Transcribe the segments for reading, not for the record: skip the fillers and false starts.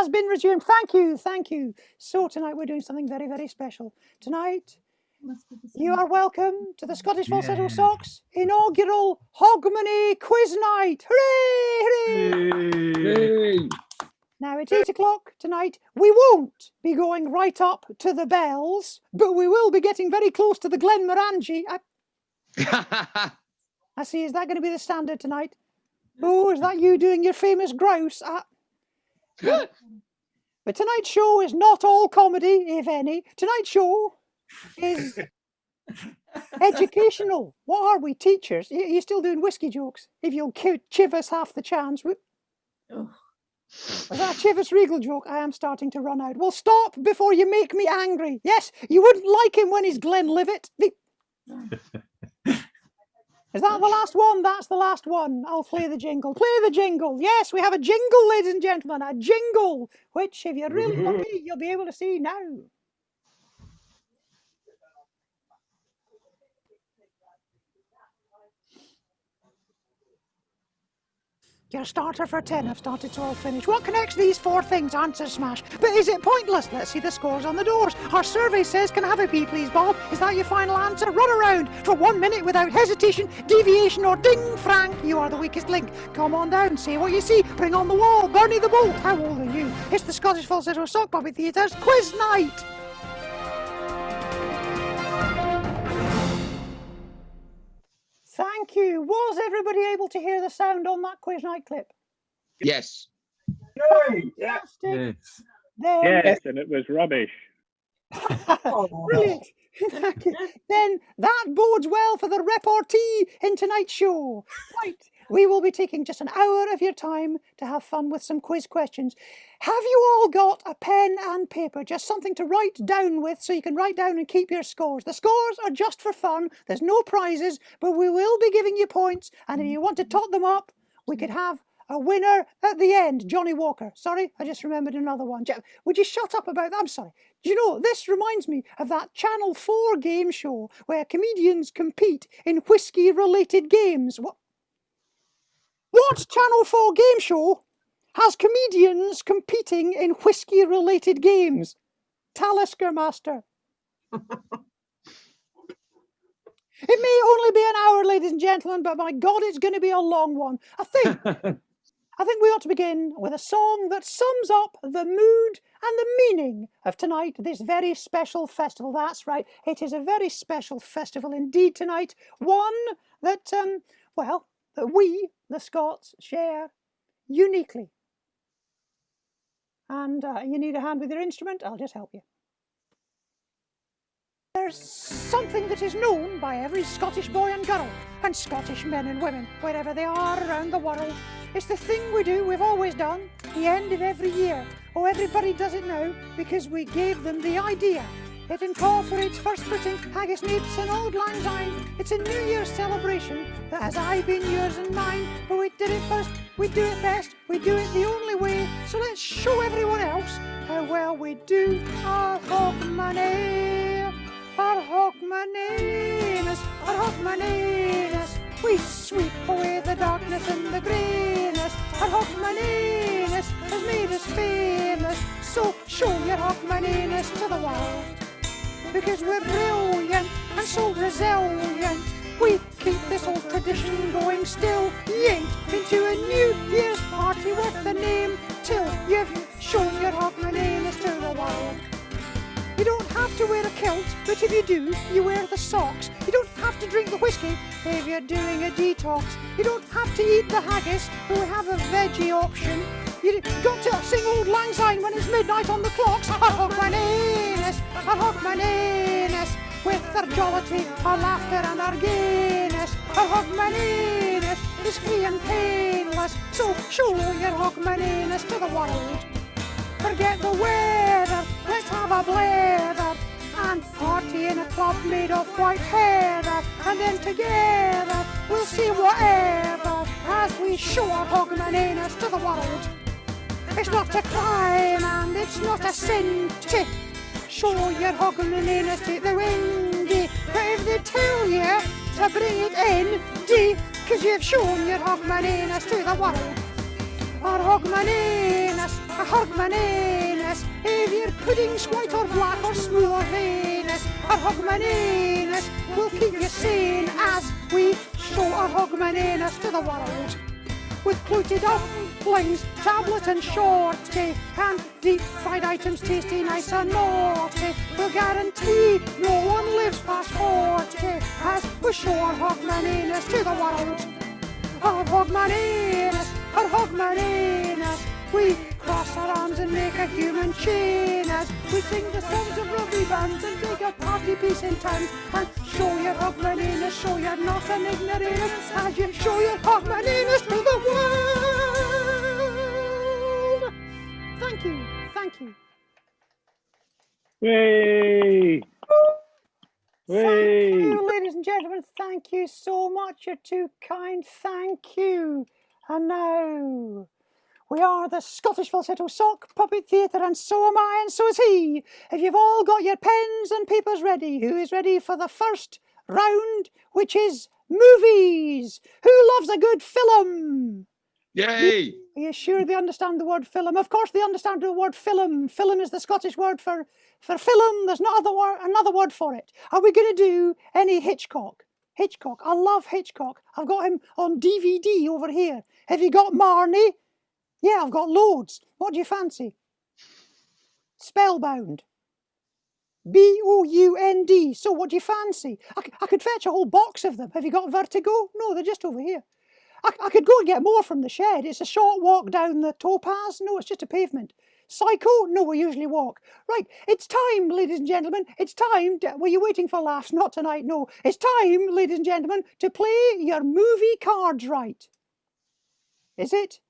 has been resumed. Thank you, thank you. So tonight we're doing something very, very special. Tonight, you are welcome to the Scottish Falsetto Socks inaugural Hogmanay quiz night. Hooray, hooray! Yay! Now it's 8 o'clock tonight. We won't be going right up to the bells, but we will be getting very close to the Glenmorangie. I see, is that going to be the standard tonight? Oh, is that you doing your famous grouse? But tonight's show is not all comedy, if any. Tonight's show is educational. What are we, teachers? You're still doing whiskey jokes. If you'll chiv us half the chance. Was that a Chivas Regal joke? I am starting to run out. Well, stop before you make me angry. Yes, you wouldn't like him when he's Glenlivet. Is that the last one? That's the last one. I'll play the jingle. Play the jingle. Yes, we have a jingle, ladies and gentlemen. A jingle, which, if you're really lucky, you'll be able to see now. Your starter for 10. I've started, so I'll finish. What connects these four things? Answer smash. But is it pointless? Let's see the scores on the doors. Our survey says, can I have a pee, please, Bob? Is that your final answer? Run around for 1 minute without hesitation, deviation, or ding, Frank. You are the weakest link. Come on down, say what you see. Bring on the wall. Bernie the Bolt. How old are you? It's the Scottish Falsetto Sock Puppet Theatre's quiz night. Thank you. Was everybody able to hear the sound on that quiz night clip? Yes. Yes. Yes. Then, and it was rubbish. brilliant. Thank you. Then that bodes well for the repartee in tonight's show. Right. We will be taking just an hour of your time to have fun with some quiz questions. Have you all got a pen and paper? Just something to write down with so you can write down and keep your scores. The scores are just for fun. There's no prizes, but we will be giving you points. And if you want to tot them up, we could have a winner at the end. Johnny Walker. Sorry, I just remembered another one. Would you shut up about that? I'm sorry. Do you know, this reminds me of that Channel 4 game show where comedians compete in whiskey-related games. What Channel 4 game show has comedians competing in whiskey-related games? Talisker Master. It may only be an hour, ladies and gentlemen, but my God, it's going to be a long one. I think we ought to begin with a song that sums up the mood and the meaning of tonight, this very special festival. That's right, it is a very special festival indeed tonight. One that, that we, the Scots, share uniquely. And you need a hand with your instrument? I'll just help you. There's something that is known by every Scottish boy and girl, and Scottish men and women, wherever they are around the world. It's the thing we do, we've always done, the end of every year. Oh, everybody does it now, because we gave them the idea. It incorporates first footing, haggis neeps and old lang syne. It's a New Year's celebration that has aye been yours and mine. But we did it first, we do it best, we do it the only way. So let's show everyone else how well we do our Hogmanay. Our Hogmanayness, our Hogmanayness. We sweep away the darkness and the greyness. Our Hogmanayness has made us famous. So show your Hogmanayness to the world. Because we're brilliant and so resilient, we keep this old tradition going still. You ain't been to a New Year's party worth the name till you've shown your Hogmanayness to the world. You don't have to wear a kilt, but if you do, you wear the socks. You don't have to drink the whiskey if you're doing a detox. You don't have to eat the haggis, but we have a veggie option. You've got to sing Old Lang Syne when it's midnight on the clocks. Our Hogmanayness, our Hogmanayness, with our jollity, our laughter and our gayness. Our Hogmanayness is free and painless, so show your Hogmanayness to the world. Forget the weather, let's have a blather and party in a club made of white heather, and then together we'll see whatever as we show our Hogmanayness to the world. It's not a crime and it's not a sin to show your Hogmanayness to the windy, but if they tell you to bring it in, cause you've shown your Hogmanayness to the world. Our Hogmanayness, a Hogmanay-ness. If your pudding's white or black or smooth or veinous, a Hogmanay-ness will keep you sane as we show a Hogmanay-ness to the world. With clouted dumplings, tablet and shorty, and deep fried items tasty, nice and naughty. We'll guarantee no one lives past 40 as we show our Hogmanay-ness to the world. Our Hogmanay-ness, our Hogmanay-ness. We cross our arms and make a human chain as we sing the songs of rugby bands and take a party piece in time and show your Hogmanay-ness, show you're not an ignoramus as you show your Hogmanay-ness to the world. Thank you, thank you. Yay! Thank you, ladies and gentlemen. Thank you so much. You're too kind. Thank you. And now, we are the Scottish Falsetto Sock Puppet Theatre, and so am I, and so is he. If you've all got your pens and papers ready, who is ready for the first round, which is movies? Who loves a good film? Yay! Are you sure they understand the word film? Of course they understand the word film. Film is the Scottish word for film. There's no another word for it. Are we going to do any Hitchcock? Hitchcock. I love Hitchcock. I've got him on DVD over here. Have you got Marnie? Yeah, I've got loads. What do you fancy? Spellbound. B-O-U-N-D. So what do you fancy? I could fetch a whole box of them. Have you got Vertigo? No, they're just over here. I could go and get more from the shed. It's a short walk down the towpath. No, it's just a pavement. Psycho? No, we usually walk. Right, it's time, ladies and gentlemen. It's time. Were you waiting for laughs? Not tonight, no. It's time, ladies and gentlemen, to play your movie cards right. Is it?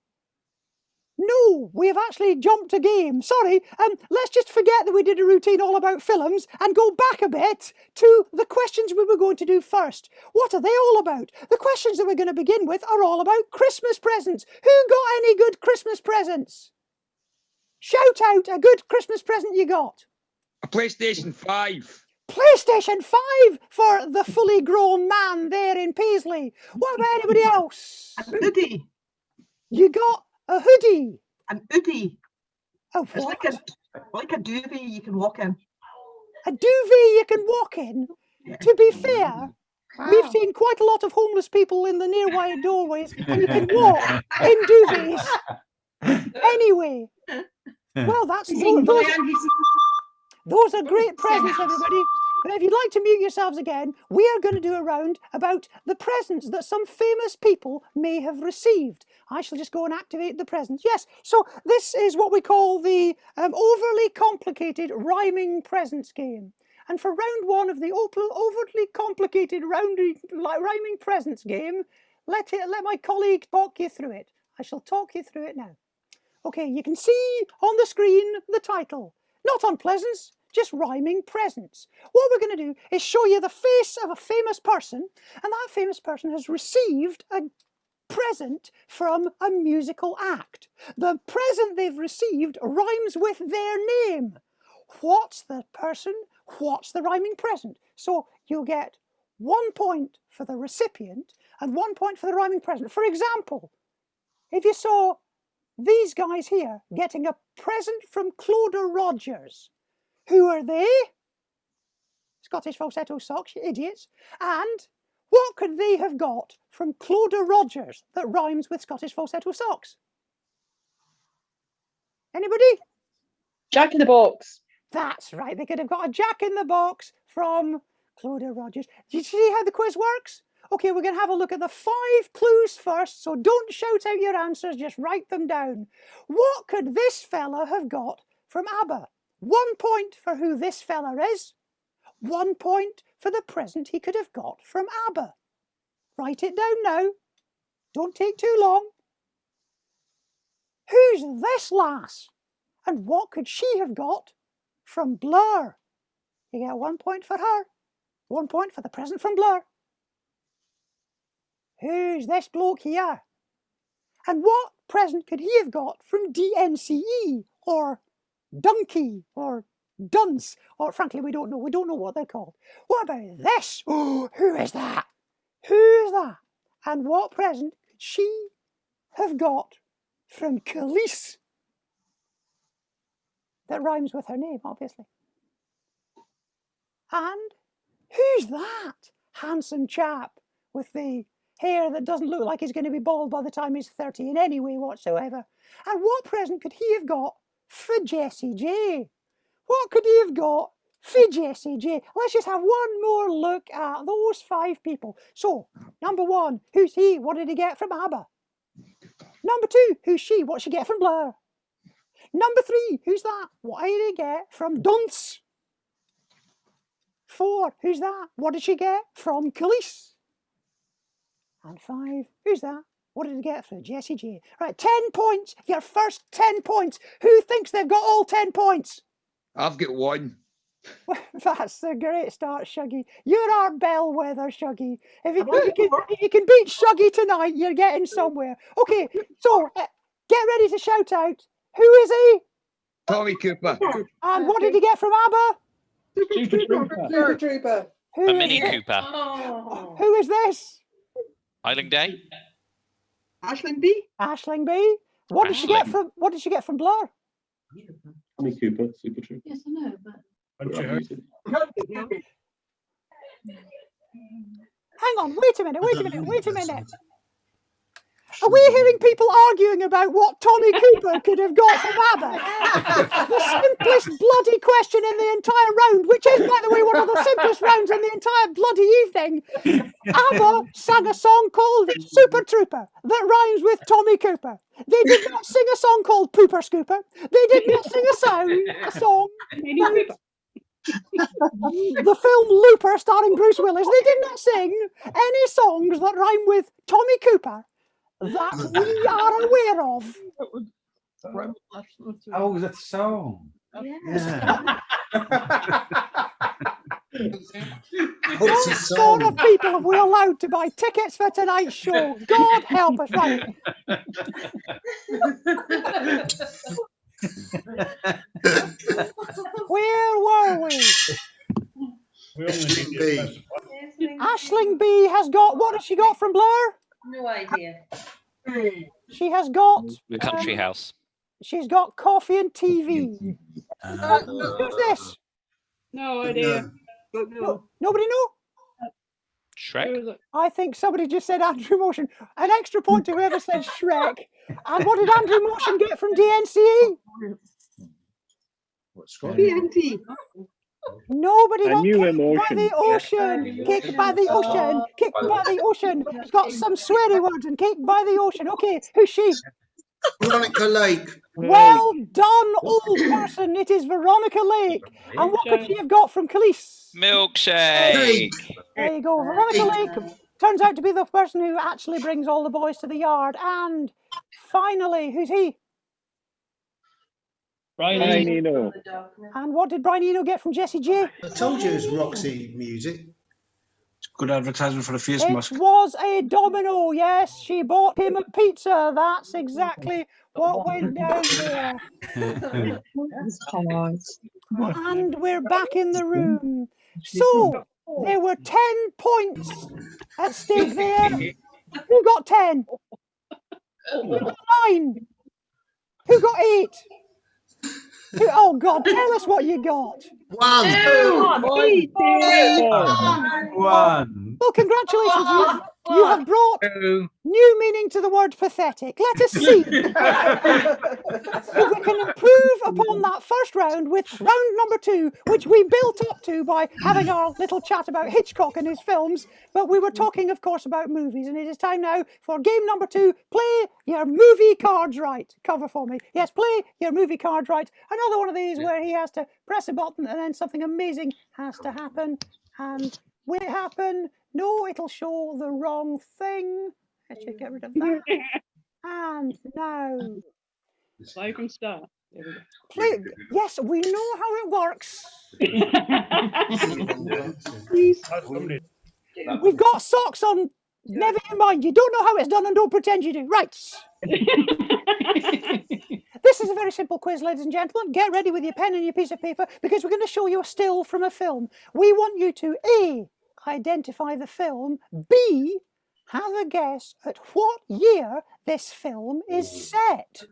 No, we have actually jumped a game. Sorry, let's just forget that we did a routine all about films and go back a bit to the questions we were going to do first. What are they all about? The questions that we're going to begin with are all about Christmas presents. Who got any good Christmas presents? Shout out a good Christmas present you got. A PlayStation 5. PlayStation 5 for the fully grown man there in Paisley. What about anybody else? A hoodie. You got a hoodie. An hoodie. Oh, It's what? like a duvet you can walk in. A duvet you can walk in. Yeah. To be fair, we've seen quite a lot of homeless people in the nearby doorways, and you can walk in duvets. Anyway, well, those are great presents, everybody. But if you'd like to mute yourselves again, we are going to do a round about the presents that some famous people may have received. I shall just go and activate the presents. Yes, so this is what we call the overly complicated rhyming presents game. And for round one of the overly complicated rhyming presents game, let my colleague talk you through it. I shall talk you through it now. Okay, you can see on the screen the title. Not unpleasant, just rhyming presents. What we're going to do is show you the face of a famous person, and that famous person has received a present from a musical act. The present they've received rhymes with their name. What's the person? What's the rhyming present? So you'll get 1 point for the recipient and 1 point for the rhyming present. For example, if you saw these guys here getting a present from Clodagh Rogers, who are they? Scottish Falsetto Socks, you idiots. And what could they have got from Clodagh Rogers that rhymes with Scottish Falsetto Socks? Anybody? Jack in the Box. That's right, they could have got a Jack in the Box from Clodagh Rogers. Do you see how the quiz works? Okay, we're going to have a look at the 5 clues first, so don't shout out your answers, just write them down. What could this fella have got from ABBA? 1 point for who this fella is. 1 point for the present he could have got from ABBA. Write it down now. Don't take too long. Who's this lass? And what could she have got from Blur? You get 1 point for her. 1 point for the present from Blur. Who's this bloke here? And what present could he have got from DNCE or Donkey or Dunce? Or frankly, we don't know. We don't know what they're called. What about this? Oh, who is that? Who is that? And what present could she have got from Khalees? that rhymes with her name, obviously. And who's that handsome chap with the hair that doesn't look like he's going to be bald by the time he's 30 in any way whatsoever? And what present could he have got for Jessie J? What could he have got for Jessie J? Let's just have one more look at those 5 people. So, number 1, who's he? What did he get from ABBA? Number 2, who's she? What did she get from Blur? Number 3, who's that? What did he get from Dunce? 4, who's that? What did she get from Khalees? And 5, who's that? What did he get from Jessie J? Right, 10 points. Your first 10 points. Who thinks they've got all 10 points? I've got 1. That's a great start, Shuggy. You're our bellwether, Shuggy. If you can beat Shuggy tonight, you're getting somewhere. Okay, so get ready to shout out. Who is he? Tommy Cooper. And what did he get from ABBA? Super Trooper. A Mini Cooper. Who is this? Island Day. Aisling B. Aisling B. What did she get from Blur? Tommy Cooper, Super Trooper. Yes, I know, but Hang on, wait a minute. Are we hearing people arguing about what Tommy Cooper could have got from ABBA? The simplest bloody question in the entire round, which is, by the way, one of the simplest rounds in the entire bloody evening. ABBA sang a song called Super Trooper that rhymes with Tommy Cooper. They did not sing a song called Pooper Scooper. They did not sing a song about the film Looper starring Bruce Willis. They did not sing any songs that rhyme with Tommy Cooper that we are aware of. Oh, the song. yeah. What sort of people have we allowed to buy tickets for tonight's show? God help us, right? Where were we? Aisling B has got, what has she got from Blur? No idea. She has got The Country House. She's got Coffee and TV. Who's this? No idea. Nobody know? Shrek. I think somebody just said Andrew Motion. An extra point to whoever said Shrek. And what did Andrew Motion get from DNCE? TNT. Nobody got new kicked by emotion. the ocean. Kicked by the ocean. Kicked by the ocean. It's got some sweary words and kicked by the ocean. Okay, who's she? Veronica Lake. Well done, old person. It is Veronica Lake. And what could she have got from Khalees? Milkshake. There you go. Veronica Lake turns out to be the person who actually brings all the boys to the yard. And finally, who's he? Brian Eno. And what did Brian Eno get from Jessie J? I told you it was Roxy music. Good advertisement for the face It mask. was a domino, yes. She bought him a pizza. That's exactly what went down there. And we're back in the room. So, there were 10 points at stake there. Who got 10? Who got 9? Who got 8? Oh, God, tell us what you got. 1. One. Well, congratulations. You have brought new meaning to the word pathetic. Let us see if we can improve upon that first round with round number 2, which we built up to by having our little chat about Hitchcock and his films. But we were talking, of course, about movies. And it is time now for game number 2. Play your movie cards right. Cover for me. Yes, play your movie cards right. Another one of these where he has to press a button and then something amazing has to happen. And will it happen? No, it'll show the wrong thing. Let's just get rid of that. And now, Play from start. There we go. play. Yes, we know how it works. We've got socks on. Never you mind. You don't know how it's done and don't pretend you do. Right. This is a very simple quiz, ladies and gentlemen. Get ready with your pen and your piece of paper because we're going to show you a still from a film. We want you to A, identify the film, B, have a guess at what year this film is set.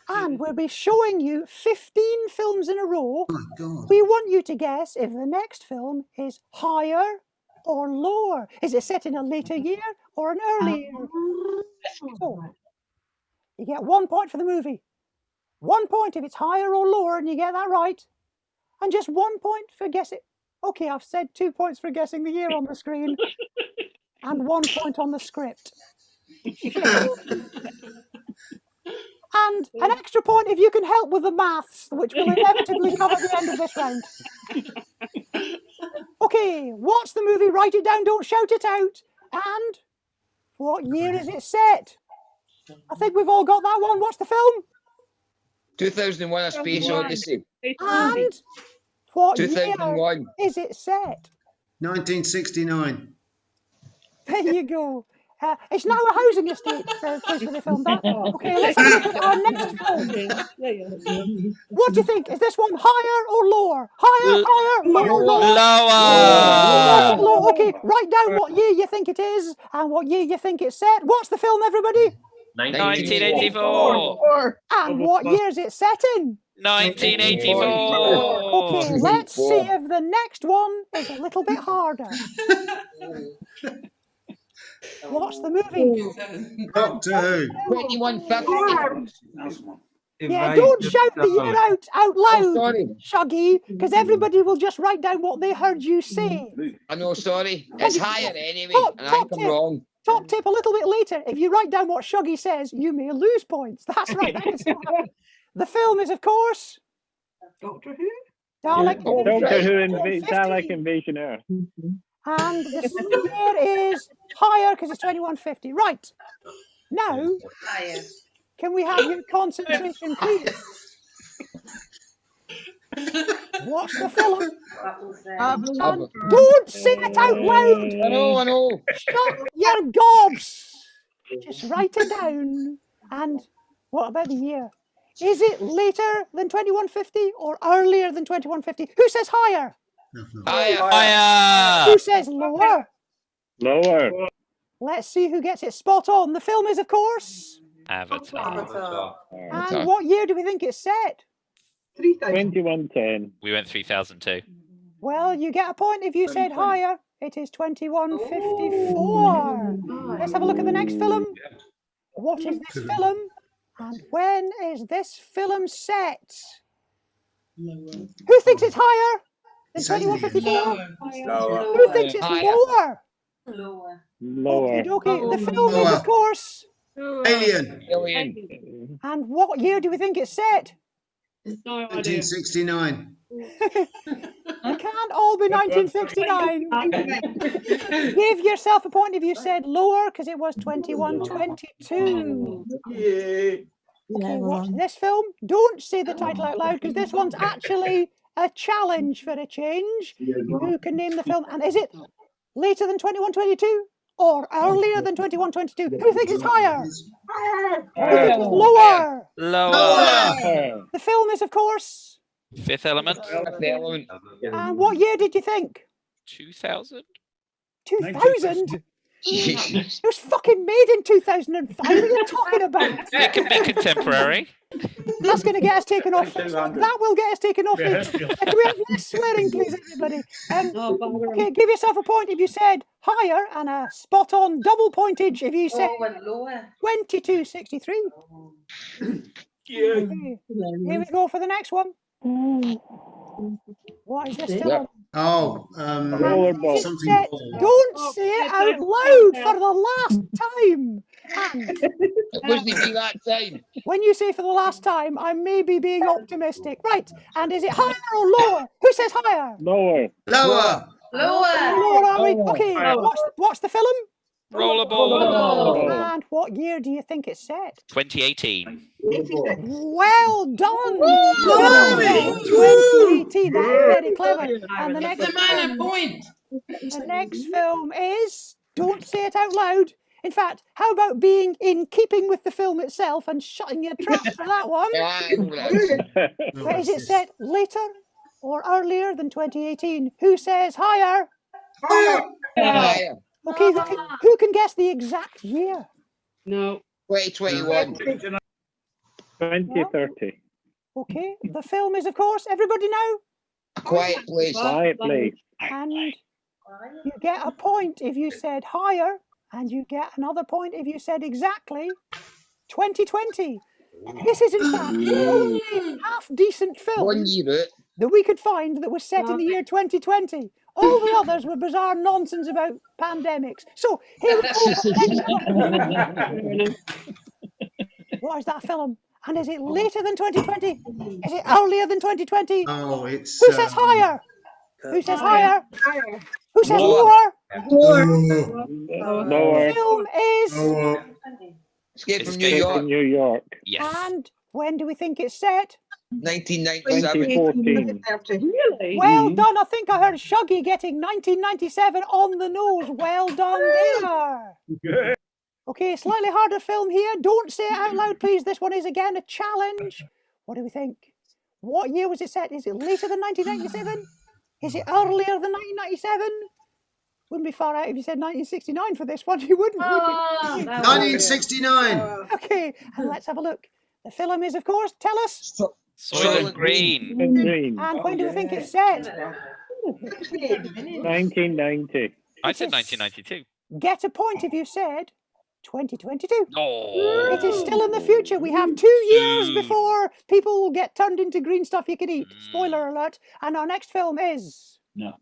And we'll be showing you 15 films in a row. Oh my God. We want you to guess if the next film is higher or lower. Is it set in a later year or an early year? So, you get 1 point for the movie. 1 point if it's higher or lower and you get that right. And just 1 point for guessing. Okay, I've said 2 points for guessing the year on the screen. And 1 point on the script. And an extra point if you can help with the maths, which will inevitably come at the end of this round. Okay, what's the movie? Write it down, don't shout it out. And what year is it set? I think we've all got that one. What's the film? 2001: A Space Odyssey. And what year 2001. is it set? 1969. There you go. It's now a housing estate place where they filmed that. Okay, let's have a look at our next film. What do you think? Is this one higher or lower? Higher, higher, lower, lower. Lower. Lower. Okay, write down what year you think it is and what year you think it's set. What's the film, everybody? 1984. And what year is it set in? 1984. Okay, let's see if the next one is a little bit harder. What's the movie? Doctor Who. 2150. Yeah, don't shout the year out loud, Sorry. Shuggy, because everybody will just write down what they heard you say. I know, sorry. It's higher anyway, Top and I think I'm tip. wrong. Top tip a little bit later. If you write down what Shuggy says, you may lose points. That's right. That can still happen. The film is, of course, Doctor Who? Dalek Doctor Who Invasion. Dalek Invasion Earth. And the year is higher because it's 2150. Right. Now, Higher. can we have your concentration, please? What's the film? What was that? And don't say it out loud. I know. Shut your gobs. Just write it down. And what about the year? Is it later than 2150 or earlier than 2150? Who says higher? Higher. Who says lower? Lower. Let's see who gets it spot on. The film is, of course. Avatar. And what year do we think it's set? 3000. 2110. We went 3002. Well, you get a point if you said higher. It is 2154. Let's have a look at the next film. What is this film? And when is this film set? Who thinks it's higher than 2154? Who thinks it's lower? Lower. Lower. Okay, the film is, of course. Alien. Alien. And what year do we think it's set? No idea. 1969. It can't all be 1969. Give yourself a point if you said lower, because it was 2122. Okay, watch this film. Don't say the title out loud, because this one's actually a challenge for a change. Who can name the film? And is it later than 2122 or earlier than 2122? Who thinks it's higher? Who thinks it's lower? Lower. The film is, of course. Fifth Element. And what year did you think? 2000. 2000? It was fucking made in 2005. What are you talking about? It can be contemporary. That's going to get us taken off. That will get us taken off. Can we have less swearing, please, everybody? Okay, give yourself a point if you said higher, and a spot on double pointage if you said Lower. 2263. Okay, here we go for the next one. What is this film? Oh, Rollerball. something. Don't say it out loud for the last time. And It wasn't even that time. when you say for the last time, I may be being optimistic. Right, and is it higher or lower? Who says higher? Lower. Lower. Lower. Lower, are we? Okay, what's the film? Rollerball. And what year do you think it's set? 2018. 86. Well done! 2018, that's very clever. And the next film is, don't say it out loud. In fact, how about being in keeping with the film itself and shutting your trap for that one? But is it set later or earlier than 2018? Who says higher? Higher. Okay, who can guess the exact year? No. 2021. 2030. Okay, the film is, of course, everybody know, A Quiet Place. Quiet Place. and you get a point if you said higher, and you get another point if you said exactly 2020. This is, in fact, the only half-decent film 1 year out. that we could find that was set in the year 2020. All the others were bizarre nonsense about pandemics. So here we go. For the next one. What is that film? And is it later than 2020? Is it earlier than 2020? Oh, it's. Who says higher? Who says higher? Higher. Who says Lower. lower? Lower. The film is. Escape from New Escape York. In New York. Yes. And when do we think it's set? 1997. 2014. 2030. Really? Well done. I think I heard Shuggy getting 1997 on the nose. Well done there. Okay, slightly harder film here. Don't say it out loud, please. This one is again a challenge. What do we think? What year was it set? Is it later than 1997? Is it earlier than 1997? Wouldn't be far out if you said 1969 for this one. You wouldn't, would you? Oh, that was 1969. Okay, and let's have a look. The film is, of course, tell us. Soylent Green. And Green. And when do we think it's set? 1990. I said 1992. Get a point if you said 2022. Oh. It is still in the future. We have 2 years before people will get turned into green stuff you can eat. Spoiler alert. And our next film is. No.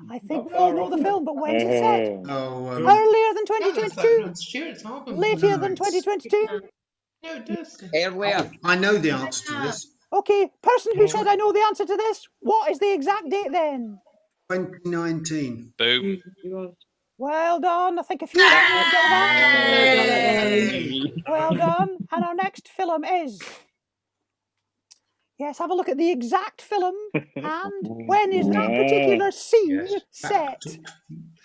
I think we all know the film, but when's it set? Oh. Oh, Earlier than 2022? Later than 2022? Earlier. I know the answer to this. Okay, person who said I know the answer to this, what is the exact date then? 2019. Boom. Well done. I think a few of you got that. Well done. And our next film is. Yes, have a look at the exact film and when is that particular scene set?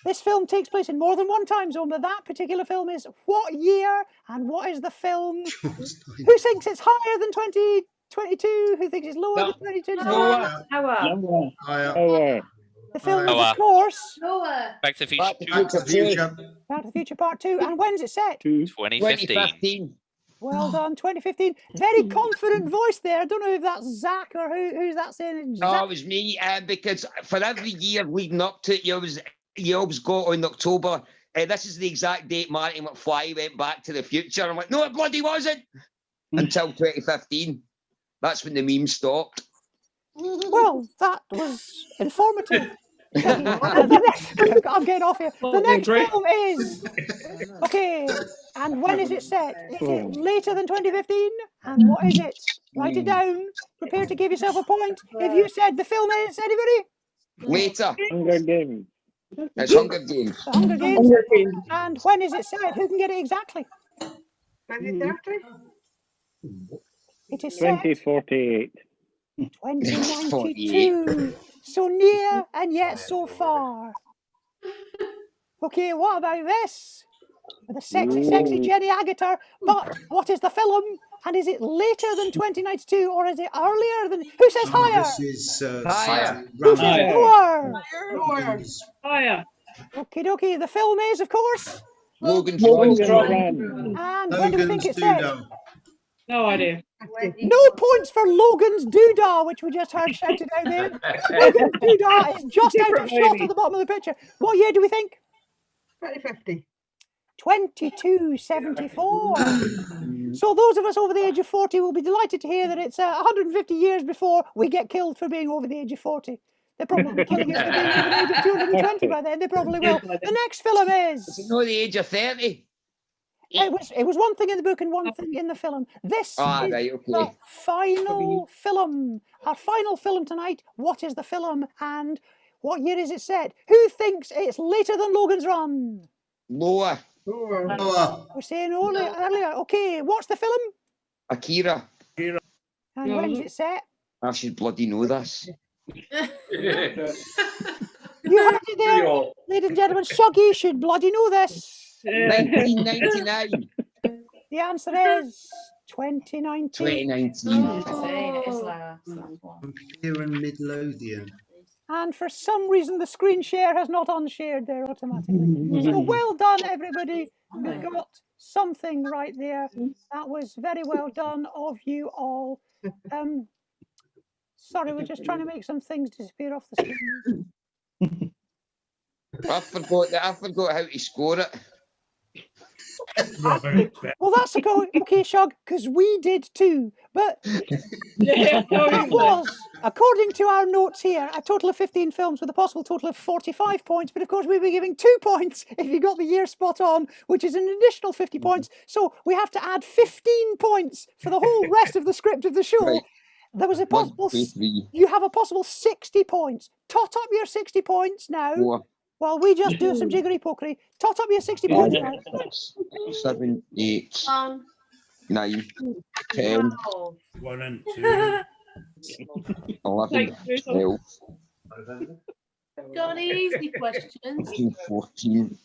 This film takes place in more than one time zone, but that particular film is what year and what is the film? Who thinks it's higher than 2022? Who thinks it's lower than 2022? Lower. Lower. The film is, Lower. of course, lower. Back to the Future Back to 2. Back to the Future. Back to the Future Part 2. And when's it set? 2015. 2015. Well done, 2015. Very confident voice there. I don't know if that's Zach or who's that saying. No, Zach? it was me, because for every year leading up to it, you always go on October. This is the exact date Marty McFly went back to the future. I'm like, no, it bloody wasn't. Until 2015. That's when the meme stopped. Well, that was informative. I'm getting off here. The next film is. Okay, and when is it set? Is it later than 2015? And what is it? Write it down. Prepare to give yourself a point. If you said the film is, anybody? Later. Hunger Games. It's Hunger Games. The Hunger Games. And when is it set? Who can get it exactly? 2030. It is set 2048. 2092. So near and yet so far. Okay, what about this? With a sexy Jenny Agutter. But what is the film? And is it later than 2092 or is it earlier than? Who says higher? This is Higher. Who says lower? Higher. Okie dokie. The film is, of course. Logan's Logan's Run. Run. And when do we think Logan's it's set? Doodle. No idea. No points for Logan's Doodah, which we just heard shouted out there. Logan's Doodah is just out of shot at the bottom of the picture. What year do we think? 2050. 2274. So those of us over the age of 40 will be delighted to hear that it's 150 years before we get killed for being over the age of 40. They'll probably be killing us for being over the age of 220 by then. They probably will. The next film Is is. it not the age of 30? It was one thing in the book and one thing in the film. This is Right, the okay. final film. Our final film tonight. What is the film and what year is it set? Who thinks it's later than Logan's Run? Lower. Lower. We're saying earlier. Okay, what's the film? Akira. And when's it set? I should bloody know this. You heard it there, ladies and gentlemen. Shuggy should bloody know this. 1999. The answer is 2019. 2019. It is lower. So that's one. Here and Midlothian. And for some reason, the screen share has not unshared there automatically. So well done, everybody. We got something right there. That was very well done of you all. Sorry, we're just trying to make some things disappear off the screen. I forgot how to score it. Well, that's okay, Shug, because we did too. But it was, according to our notes here, a total of 15 films with a possible total of 45 points. But of course, we were giving 2 points if you got the year spot on, which is an additional 50 points. So we have to add 15 points for the whole rest of the script of the show. Right. There was a 1, possible, 2, 3, you have a possible 60 points. Tot up your 60 points now. 4, While we just do some jiggery pokery. Tot up your 60 points now. 6, 7, 8, 1, 9, 10, 12. 1 and 2. 11, 12, Got any easy questions? 13, 14.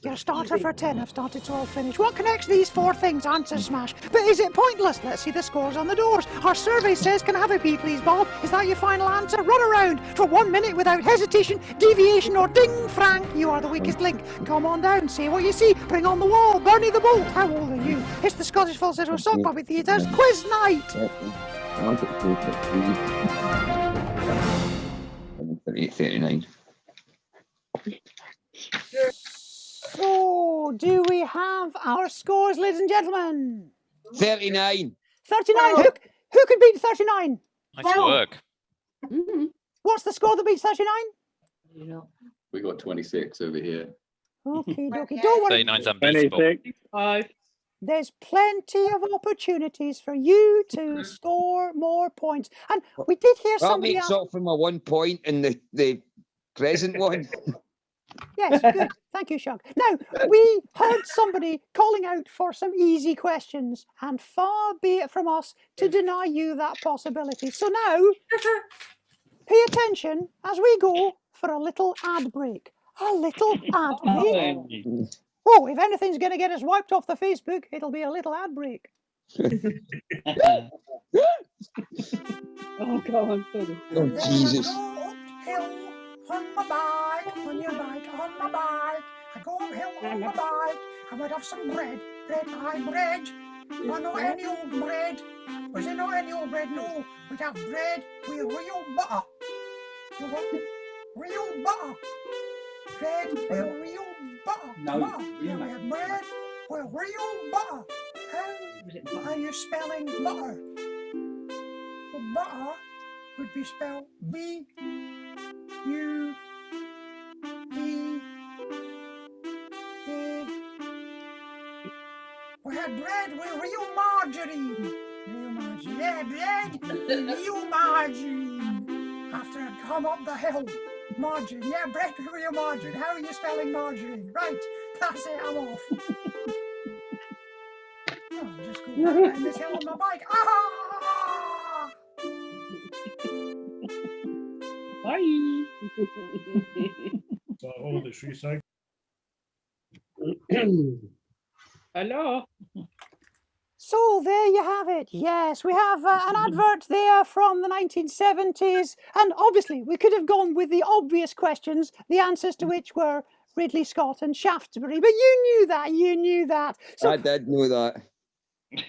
Your starter for 10. I've started, so I'll finish. What connects these 4 things? Answer smash. But is it pointless? Let's see the scores on the doors. Our survey says, can I have a pee, please, Bob? Is that your final answer? Run around for 1 minute without hesitation, deviation, or ding, Frank. You are the weakest link. Come on down, say what you see. Bring on the wall. Bernie the Bolt. How old are you? It's the Scottish Falsetto Sock Puppet Theatre's quiz night. 39. So, do we have our scores, ladies and gentlemen? 39. 39. Who could beat 39? Nice work. What's the score that beats 39? We got 26 over here. Okay, dokie. Don't worry. 39's unbeatable. 26. 5. There's plenty of opportunities for you to score more points. And we did hear That somebody makes ask... up for my 1 point in the present one. Yes, good. Thank you, Shug. Now, we heard somebody calling out for some easy questions, and far be it from us to deny you that possibility. So now, pay attention as we go for a little ad break. A little ad break. Oh, if anything's going to get us wiped off the Facebook, it'll be a little ad break. Oh, God. Oh, Jesus. On my bike, on your bike, on my bike. I go uphill on my bike. I might have some bread, my bread. Well, not any old bread. Was it not any old bread? No, we'd have bread with real butter. You want real butter? Bread with real butter. No, butter. real We have bread with real butter. How are you spelling butter? Well, butter would be spelled B-U-T-T-A. We had bread with real margarine. Real margarine. Yeah, bread with real margarine. After I'd come up the hill. Margarine. Yeah, bread with real margarine. How are you spelling margarine? Right. That's it. I'm off. I'll just go down this hill on my bike. Ah! Bye. Hold it, she say. Hello. So there you have it. Yes, we have an advert there from the 1970s. And obviously, we could have gone with the obvious questions, the answers to which were Ridley Scott and Shaftesbury. But you knew that. You knew that. So, I did know that.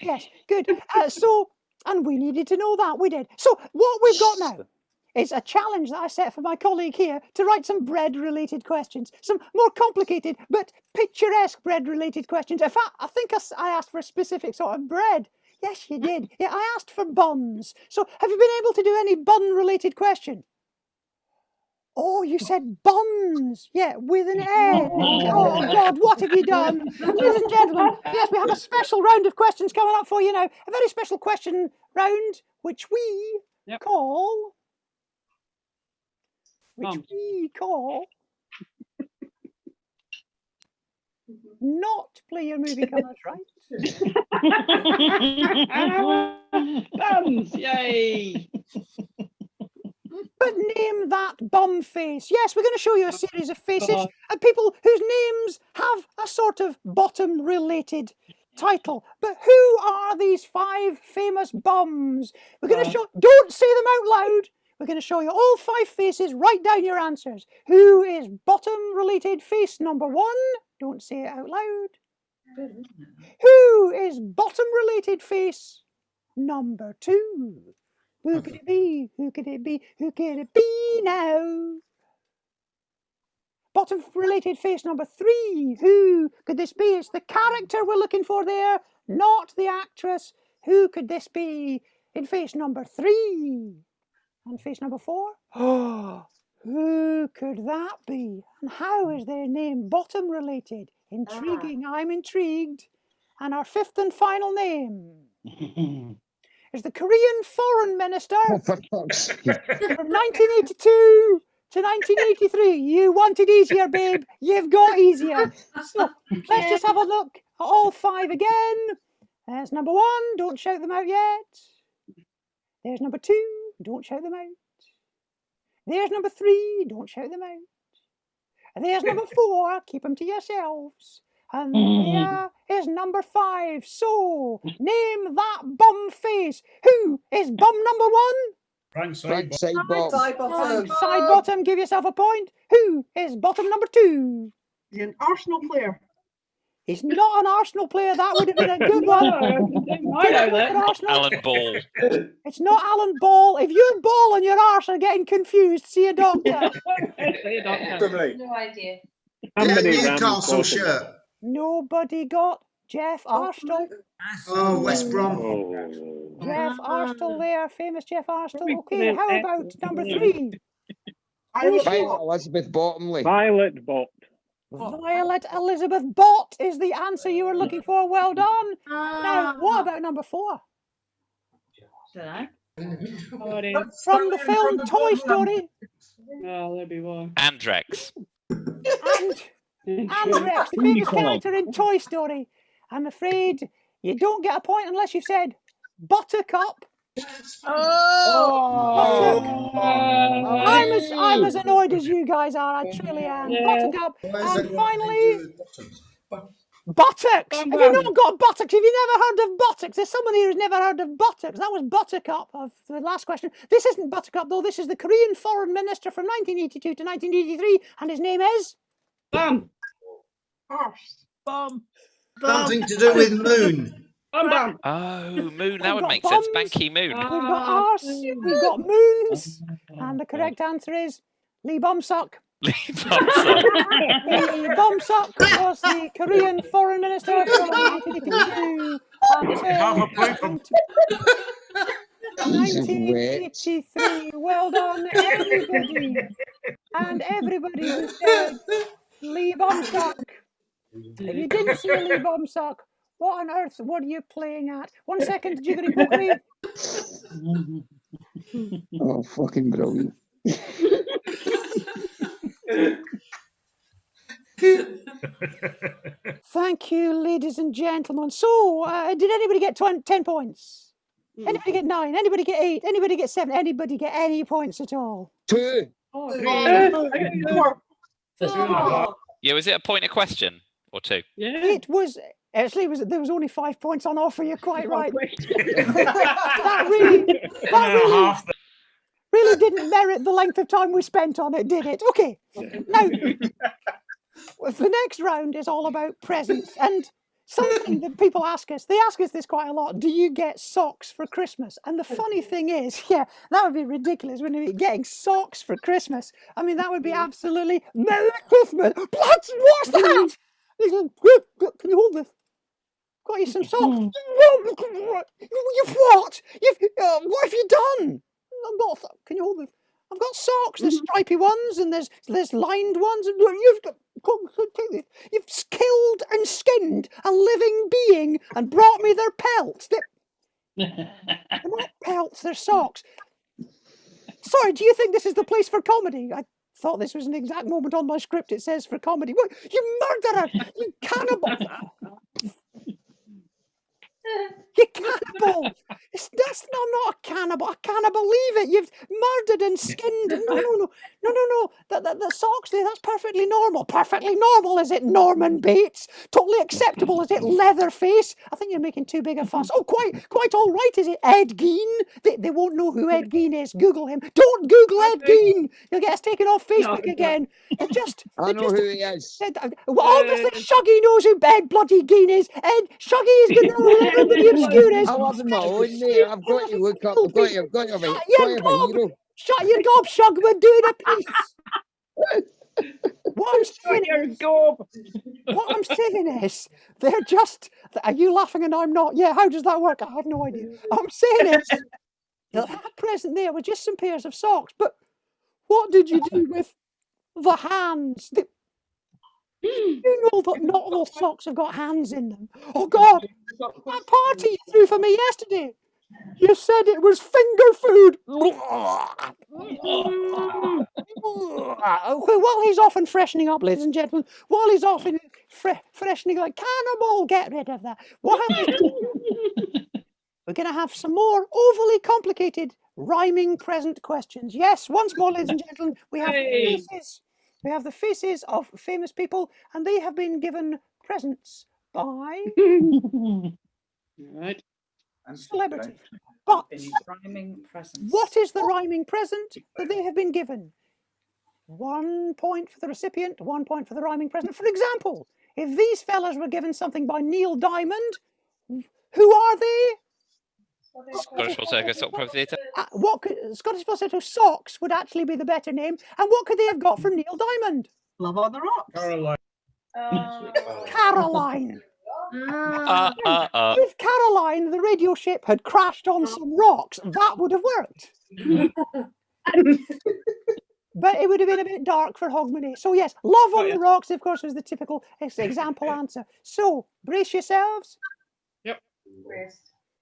yes, good. And we needed to know that. We did. So what we've got now is a challenge that I set for my colleague here to write some bread-related questions, some more complicated but picturesque bread-related questions. In fact, I think I asked for a specific sort of bread. Yes, you did. Yeah, I asked for buns. So have you been able to do any bun-related question? Oh, you said buns. Yeah, with an N. Oh, God, what have you done? Ladies and gentlemen, yes, we have a special round of questions coming up for you now. A very special question round, which we call... not play your movie colours, right? Buns, yay! But name that bum face. Yes, we're going to show you a series of faces of people whose names have a sort of bottom-related title. But who are these 5 famous bums? We're going to show... Don't say them out loud. We're going to show you all 5 faces. Write down your answers. Who is bottom-related face number 1? Don't say it out loud. Who is bottom-related face number 2? Who could it be? Who could it be? Who could it be now? Bottom-related face number 3. Who could this be? It's the character we're looking for there, not the actress. Who could this be in face number 3? And face number 4? Oh, who could that be? And how is their name bottom-related? Intriguing. I'm intrigued. And our 5th and final name is the Korean Foreign Minister from 1982 to 1983. You wanted easier, babe. You've got easier. So let's just have a look at all 5 again. There's number 1. Don't shout them out yet. There's number 2. Don't shout them out. There's number 3. Don't shout them out. And there's number 4. Keep them to yourselves. And there is number 5. So, name that bum face. Who is bum number 1? Frank side bottom. Side bottom, give yourself a point. Who is bottom number 2? He's an Arsenal player. He's not an Arsenal player. That would have been a good one. Alan Ball. It's not Alan Ball. If your ball and your arse are getting confused, see a doctor. No idea. Newcastle shirt. Nobody got Jeff Arstle. Oh, West Brom. Jeff Arstle there, famous Jeff Arstle. Okay, how about number 3? Violet Elizabeth Bottomley. Violet Bott. Violet Elizabeth Bott is the answer you were looking for. Well done. Now, what about number 4? From the film Toy Story. Oh, there'd be one. Andrex. Andrex, the famous character in Toy Story. I'm afraid you don't get a point unless you've said Buttercup. I'm as annoyed as you guys are. I truly am. Buttercup. And finally, buttocks. Have you not got buttocks? Have you never heard of buttocks? There's someone here who's never heard of buttocks. That was Buttercup of the last question. This isn't Buttercup though. This is the Korean Foreign Minister from 1982 to 1983, and his name is Bum. Arse. Bum. Something to do with moon. Bum. Oh, Moon. That would got make sense. bums. Banky Moon. We've got arse, we've got moons, and the correct answer is Lee Bumsuck. Lee Bumsuck was the Korean Foreign Minister from 1982 until 1983. Well done, everybody. And everybody who said Lee Bumsuck. If you didn't see Lee Bumsuck, what on earth were you playing at? 1 second, jiggly pokey. Oh, fucking brilliant. Thank you, ladies and gentlemen. So, did anybody get 10 points? Anybody get 9? Anybody get 8? Anybody get 7? Anybody get any points at all? 2. Yeah, was it a point of question or 2? Yeah. It was actually there was only 5 points on offer. You're quite right. that really didn't merit the length of time we spent on it, did it? Okay. Now, the next round is all about presents and something that people ask us. They ask us this quite a lot. Do you get socks for Christmas? And the funny thing is, yeah, that would be ridiculous, wouldn't it? Getting socks for Christmas. I mean, that would be absolutely Merry Christmas. What's that? Can you hold this? Got you some socks. You've what? What have you done? I'm not. Can you hold this? I've got socks. There's stripy ones and there's lined ones. And you've killed and skinned a living being and brought me their pelts. They're not pelts. They're socks. Sorry. Do you think this is the place for comedy? I thought this was an exact moment on my script. It says for comedy. What? You murderer! You cannibal! You cannibal! I'm not a cannibal. I can't believe it. You've murdered and skinned. No. The socks there, that's perfectly normal. Perfectly normal, is it, Norman Bates? Totally acceptable, is it, Leatherface? I think you're making too big a fuss. Oh, quite all right, is it, Ed Gein? They won't know who Ed Gein is. Google him. Don't Google Ed Gein. You'll get us taken off Facebook again. I know who he is. Well, obviously, Shuggy knows who Ed bloody Gein is. Ed, Shuggy is going to know who everybody obscure is. I'll have my own, mate. I've got to look up. I've got to have a hero. Shut your gob, Shug. We're doing a piece. What I'm saying is, they're just. Are you laughing and I'm not? Yeah, how does that work? I have no idea. I'm saying is, that present there were just some pairs of socks, but what did you do with the hands? You know that not all socks have got hands in them. Oh, God. That party you threw for me yesterday. You said it was finger food. While he's off and freshening up, ladies and gentlemen, while he's off and freshening up, cannibal, get rid of that. What happens? We're going to have some more overly complicated rhyming present questions. Yes, once more, ladies and gentlemen, we have faces. We have the faces of famous people, and they have been given presents by celebrity. But what is the rhyming present that they have been given? 1 point for the recipient, 1 point for the rhyming present. For example, if these fellas were given something by Neil Diamond, who are they? Scottish Falsetto Sock Pro Theatre. Scottish Falsetto Socks would actually be the better name. And what could they have got from Neil Diamond? Love on the Rocks. Caroline. Caroline. If Caroline, the radio ship, had crashed on some rocks, that would have worked. But it would have been a bit dark for Hogmanay. So yes, Love on the Rocks, of course, was the typical example answer. So, brace yourselves. Yep.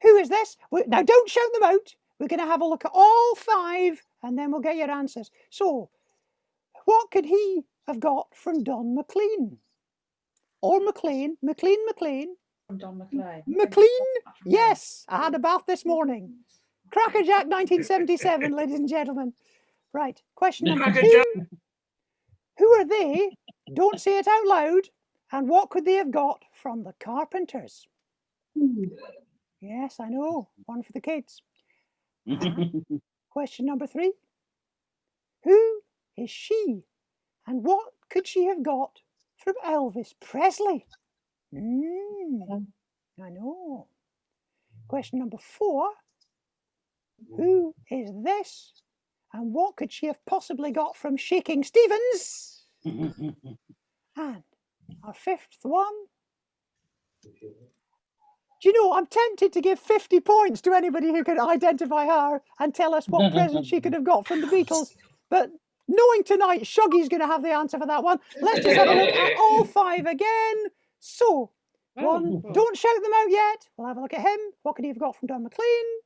Who is this? Now, don't shout them out. We're going to have a look at all 5, and then we'll get your answers. So, what could he have got from Don McLean? Or McLean? McLean? From Don McLean. McLean? Yes, I had a bath this morning. Crackerjack 1977, ladies and gentlemen. Right, question number 2. Who are they? Don't say it out loud. And what could they have got from the Carpenters? Yes, I know. One for the kids. Question number 3. Who is she? And what could she have got from Elvis Presley? I know. Question number 4. Who is this? And what could she have possibly got from Shaking Stevens? And our 5th one. Do you know, I'm tempted to give 50 points to anybody who can identify her and tell us what present she could have got from the Beatles. But knowing tonight, Shuggy's going to have the answer for that one. Let's just have a look at all 5 again. So, 1, don't shout them out yet. We'll have a look at him. What could he have got from Don McLean?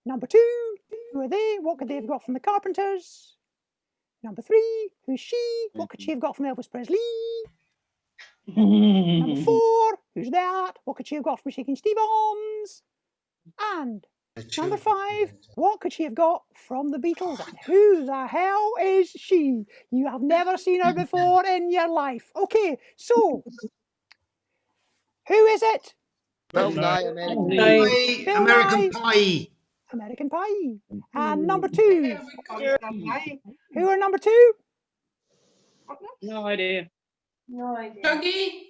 Number 2, who are they? What could they have got from the Carpenters? Number 3, who's she? What could she have got from Elvis Presley? Number 4, who's that? What could she have got from Shaking Stevens? And number 5, what could she have got from the Beatles? And who the hell is she? You have never seen her before in your life. Okay, so who is it? Bill Nye, American Pie. American Pie. And number 2. Who are number 2? No idea. No idea. Dougie.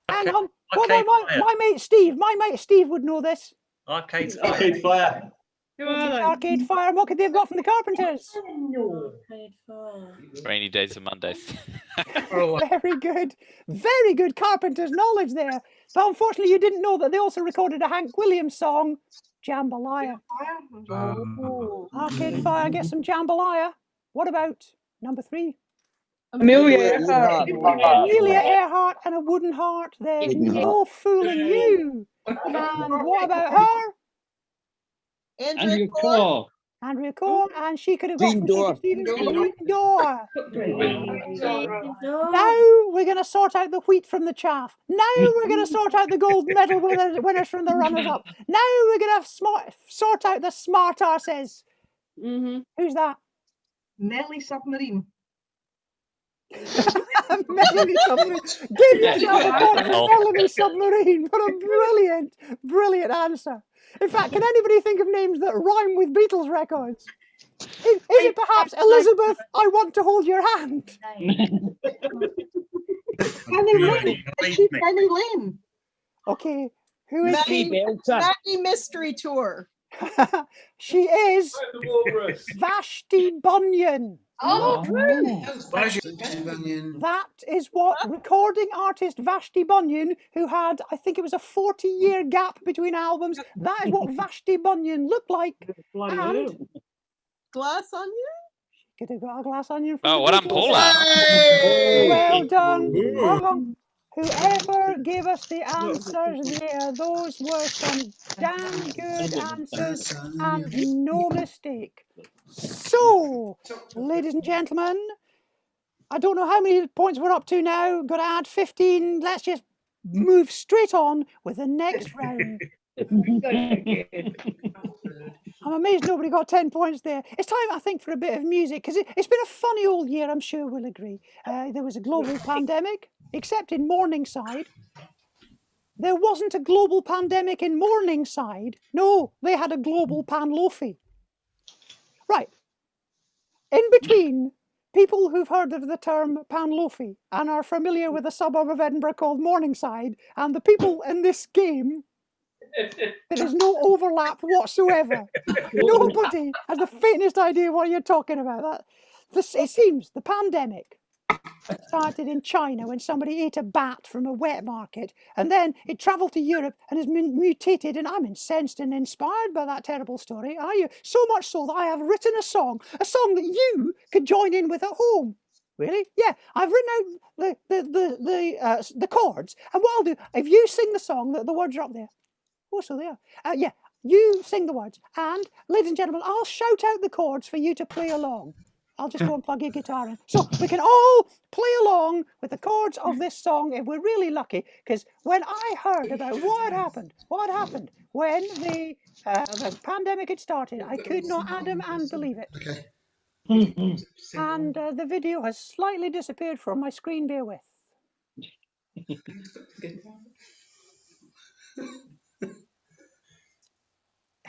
Hang on. My mate Steve. My mate Steve would know this. Arcade Fire. Arcade Fire. And what could they have got from the Carpenters? Arcade Fire. Rainy Days and Mondays. Very good. Very good Carpenters knowledge there. But unfortunately, you didn't know that they also recorded a Hank Williams song, Jambalaya. Arcade Fire, get some Jambalaya. What about number 3? Amelia Earhart. Amelia Earhart and a wooden heart. There's no fooling you. And what about her? Andrew Cole. Andrea Corn, and she could have got Green from Door. Stephen Stevens. Green Door. No. Now we're going to sort out the wheat from the chaff. Now we're going to sort out the gold medal winners from the runners-up. Now we're going to sort out the smart arses. Who's that? Nelly Submarine. Melanie Submarine. Give yourself a point for Melanie Submarine. What a brilliant answer. In fact, can anybody think of names that rhyme with Beatles records? Is it perhaps Elizabeth, I Want to Hold Your Hand? Penny Lane. Is she Penny Lane? Okay, who is she? Maggie Mystery Tour. She is Vashti Bunyan. Oh, That is what recording artist Vashti Bunyan, who had, I think it was a 40-year gap between albums, that is what Vashti Bunyan looked like. And glass onion? could have got a glass onion. Oh, what I'm Paula. Well done. Hold on. Whoever gave us the answers there, those were some damn good answers and no mistake. So, ladies and gentlemen, I don't know how many points we're up to now. Got to add 15. Let's just move straight on with the next round. I'm amazed nobody got 10 points there. It's time, I think, for a bit of music, because it's been a funny old year, I'm sure we'll agree. There was a global pandemic, except in Morningside. There wasn't a global pandemic in Morningside. No, they had a global panloafie. Right. In between, people who've heard of the term panloafie and are familiar with a suburb of Edinburgh called Morningside, and the people in this game, there is no overlap whatsoever. Nobody has the faintest idea what you're talking about. It seems the pandemic started in China when somebody ate a bat from a wet market, and then it travelled to Europe and has been mutated, and I'm incensed and inspired by that terrible story. Are you? So much so that I have written a song that you could join in with at home. Really? Yeah, I've written out the chords, and what I'll do, if you sing the song, the words are up there. Oh, so they are. Yeah, you sing the words. And, ladies and gentlemen, I'll shout out the chords for you to play along. I'll just go and plug your guitar in. So we can all play along with the chords of this song if we're really lucky. Because when I heard about what happened when the pandemic had started, I could not Adam and believe it. Okay. And the video has slightly disappeared from my screen, bear with.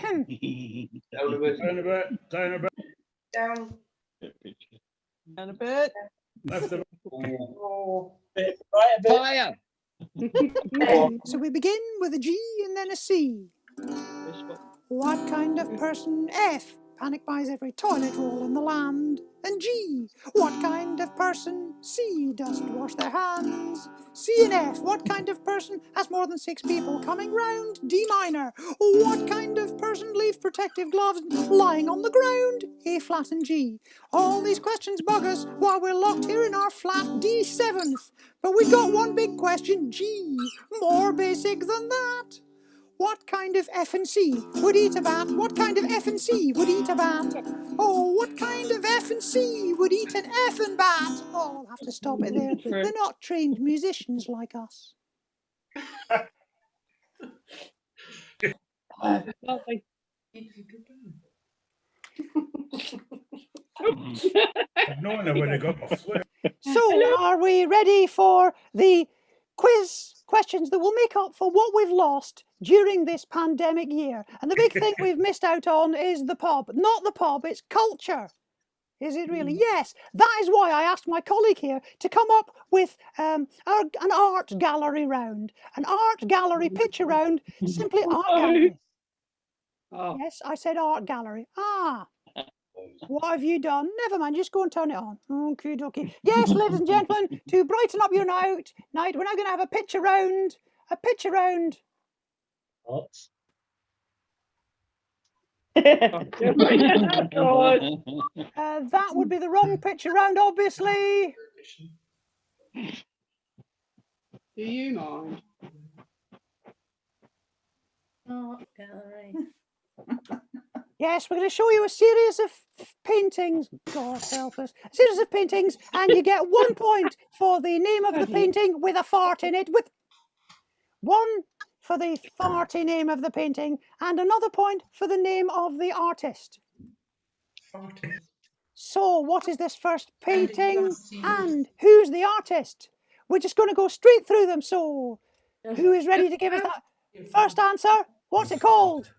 Down a bit. Down. Down a bit. Fire. So we begin with a G and then a C. What kind of person? F. Panic buys every toilet roll in the land. And G. What kind of person? C. Doesn't wash their hands. C and F. What kind of person has more than 6 people coming round? D minor. What kind of person leaves protective gloves lying on the ground? A flat and G. All these questions bug us while we're locked here in our flat D7th. But we've got one big question, G. More basic than that. What kind of F and C would eat a bat? What kind of F and C would eat a bat? Oh, what kind of F and C would eat an effing bat? Oh, I'll have to stop it there. They're not trained musicians like us. So, are we ready for the quiz questions that will make up for what we've lost during this pandemic year? And the big thing we've missed out on is the pub. Not the pub, it's culture. Is it really? Yes. That is why I asked my colleague here to come up with an art gallery round. An art gallery picture round, simply art gallery. Yes, I said art gallery. Ah. What have you done? Never mind, just go and turn it on. Okay, dokie. Yes, ladies and gentlemen, to brighten up your night, we're now going to have a picture round. A picture round. That would be the wrong picture round, obviously. Do you mind? Art gallery. Yes, we're going to show you a series of paintings. God help us. A series of paintings, and you get 1 point for the name of the painting with a fart in it, with 1 for the farty name of the painting, and another point for the name of the artist. So, what is this first painting, and who's the artist? We're just going to go straight through them. So, who is ready to give us that first answer? What's it called?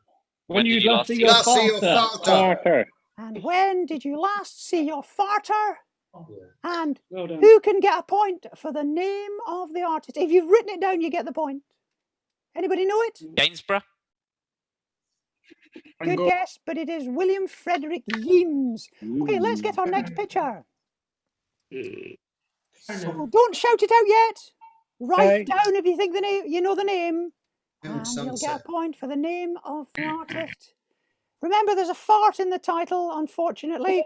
When did you last see Last see your farter. Farter. And when did you last see your farter? And Well done. who can get a point for the name of the artist? If you've written it down, you get the point. Anybody know it? Gainsborough? Good guess, but it is William Frederick Yeams. Okay, let's get our next picture. So don't shout it out yet. Write down if you think the name, you know the name, and you'll get a point for the name of the artist. Remember, there's a fart in the title, unfortunately.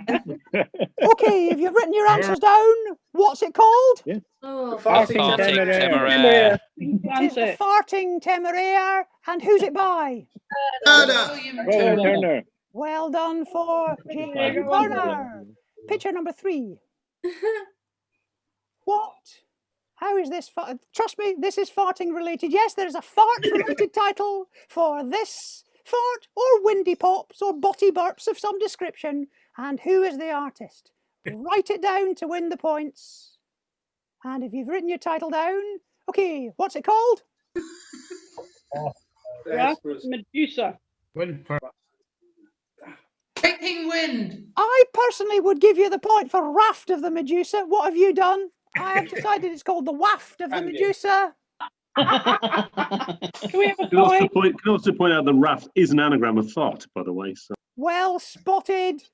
Okay, if you've written your answers down, what's it called? Yeah. Oh, Farting Temeraire. It is the Farting Temeraire, and who's it by? Turner. Well done for James Turner. Picture number 3. What? How is this? Trust me, this is farting related. Yes, there is a fart related title for this fart, or windy pops, or botty burps of some description. And who is the artist? Write it down to win the points. And if you've written your title down, okay, what's it called? Medusa. Breaking wind. I personally would give you the point for Raft of the Medusa. What have you done? I have decided it's called the Waft of the Medusa. Can we have a Can also point out the raft is an anagram of thought, by the way. So. Well spotted.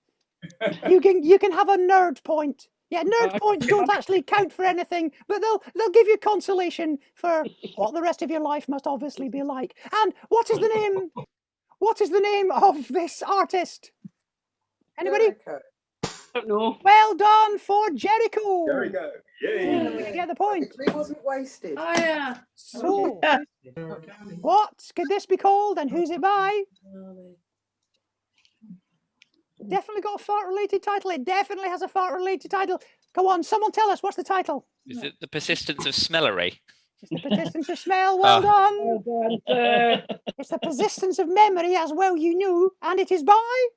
You can have a nerd point. Yeah, nerd points don't actually count for anything, but they'll give you consolation for what the rest of your life must obviously be like. And what is the name? What is the name of this artist? Anybody? I don't know. Well done for Jericho. Jericho. You get the point. It wasn't wasted. Oh, yeah. So, what could this be called, and who's it by? Definitely got a fart-related title. It definitely has a fart-related title. Go on, someone tell us, what's the title? Is it The Persistence of Smellery? It's the persistence of smell. Well done. It's the persistence of memory, as well you knew, and it is by?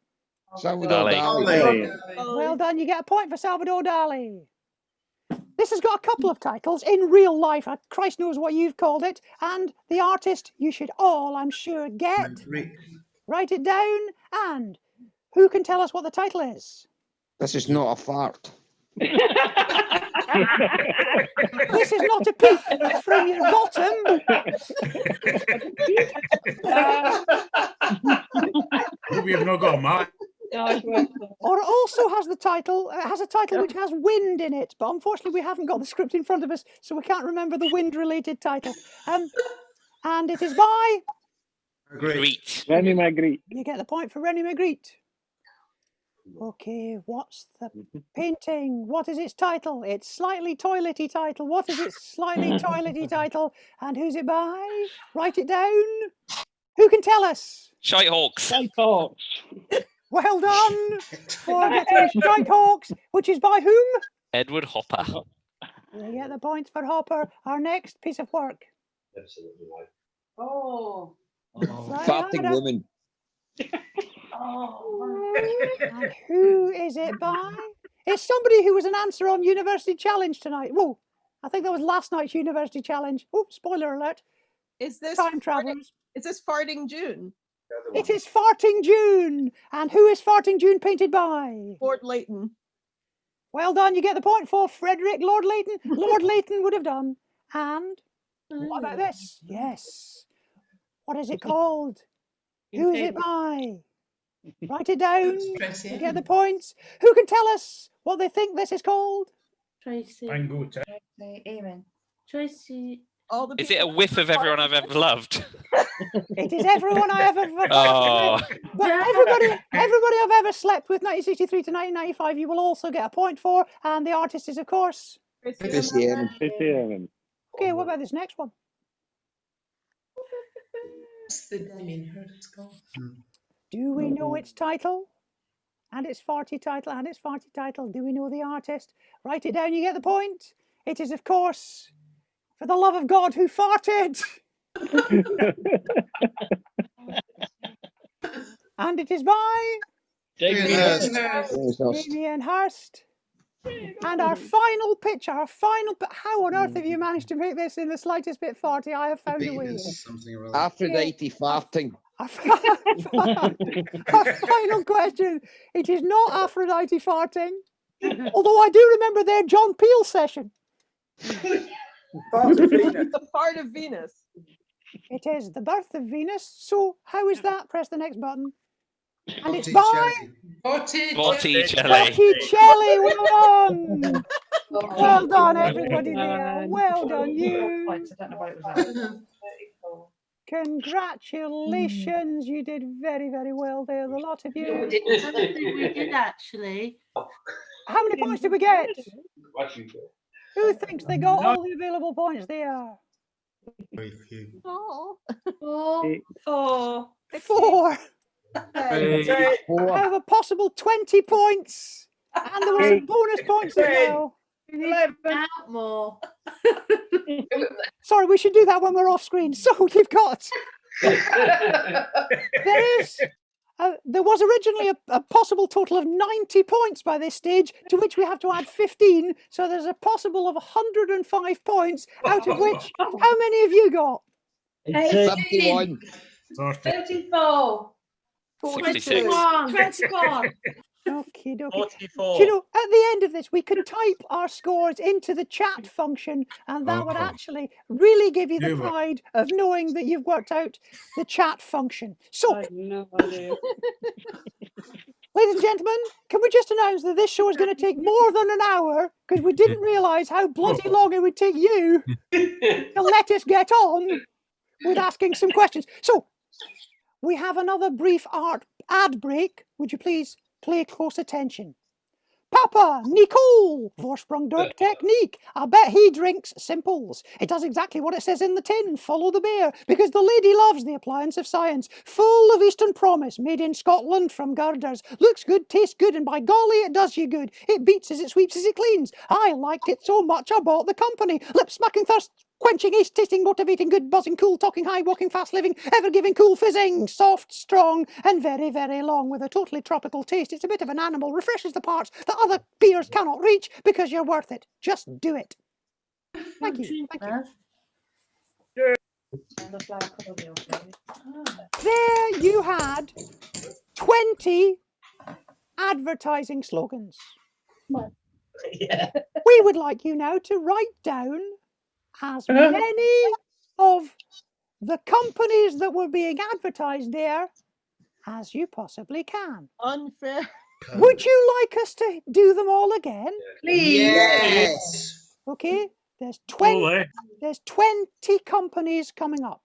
Salvador Dali. Dali. Well done. You get a point for Salvador Dali. This has got a couple of titles in real life. Christ knows what you've called it. And the artist you should all, I'm sure, get. Write it down. And who can tell us what the title is? This is not a fart. This is not a peep from your bottom. We have not got a mic. Or it also has the title, has a title which has wind in it, but unfortunately we haven't got the script in front of us, so we can't remember the wind-related title. And it is by? Greet. Rennie Magritte. You get the point for Rennie Magritte. Okay, what's the painting? What is its title? It's slightly toilety title. What is its slightly toilety title? And who's it by? Write it down. Who can tell us? Shite Hawks. Well done for getting Shite Hawks, which is by whom? Edward Hopper. You get the points for Hopper. Our next piece of work. Oh. Farting woman. And who is it by? It's somebody who was an answer on University Challenge tonight. Whoa, I think that was last night's University Challenge. Oh, spoiler alert. Is this Time travelers? Is this Farting June? It is Farting June. And who is Farting June painted by? Lord Leighton. Well done. You get the point for Frederick Lord Leighton. Lord Leighton would have done. And what about this? Yes. What is it called? Who is it by? Write it down. You get the points. Who can tell us what they think this is called? Tracy. Amen. Tracy. Is it a whiff of everyone I've ever loved? It is everyone I ever Oh. But everybody I've ever slept with, 1963 to 1995, you will also get a point for. And the artist is, of course, Chrissy Evan. Okay, what about this next one? Do we know its title? And its farty title, and its farty title. Do we know the artist? Write it down, you get the point. It is, of course, For the Love of God Who Farted. And it is by Damien Hirst. And our final picture, how on earth have you managed to make this in the slightest bit farty? I have found a way. Aphrodite farting. Our final question. It is not Aphrodite farting, although I do remember their John Peel session. The part of Venus. It is the birth of Venus. So how is that? Press the next button. And it's by Botticelli. Botticelli. Well done. Well done, everybody there. Well done, you. Congratulations. You did very, very well there, the lot of you. I don't think we did actually. How many points did we get? Who thinks they got all the available points there? Oh. Four. I have a possible 20 points. And there were some bonus points as well. We need to out more. Sorry, we should do that when we're off screen. So you've got... There was originally a possible total of 90 points by this stage, to which we have to add 15. So there's a possible of 105 points, out of which, how many have you got? 51. 34. 66. 21. Okay, okay. You know, at the end of this, we can type our scores into the chat function, and that would actually really give you the pride of knowing that you've worked out the chat function. So, I have no idea. ladies and gentlemen, can we just announce that this show is going to take more than an hour, because we didn't realise how bloody long it would take you to let us get on with asking some questions. So, we have another brief ad break. Would you please pay close attention? Papa, Nicole, Vorsprung durch Technique. I bet he drinks Simples. It does exactly what it says in the tin. Follow the bear, because the lady loves the appliance of science. Full of Eastern promise, made in Scotland from girders. Looks good, tastes good, and by golly, it does you good. It beats as it sweeps as it cleans. I liked it so much I bought the company. Lip smacking thirst, quenching, ace tasting, motivating, good, buzzing, cool, talking, high, walking, fast, living, ever giving, cool, fizzing, soft, strong, and very, very long, with a totally tropical taste. It's a bit of an animal, refreshes the parts that other beers cannot reach, because you're worth it. Just do it. Thank you. Thank you. There you had 20 advertising slogans. We would like you now to write down as many of the companies that were being advertised there as you possibly can. Unfair. Would you like us to do them all again? Please. Yes. Okay, there's 20 companies coming up.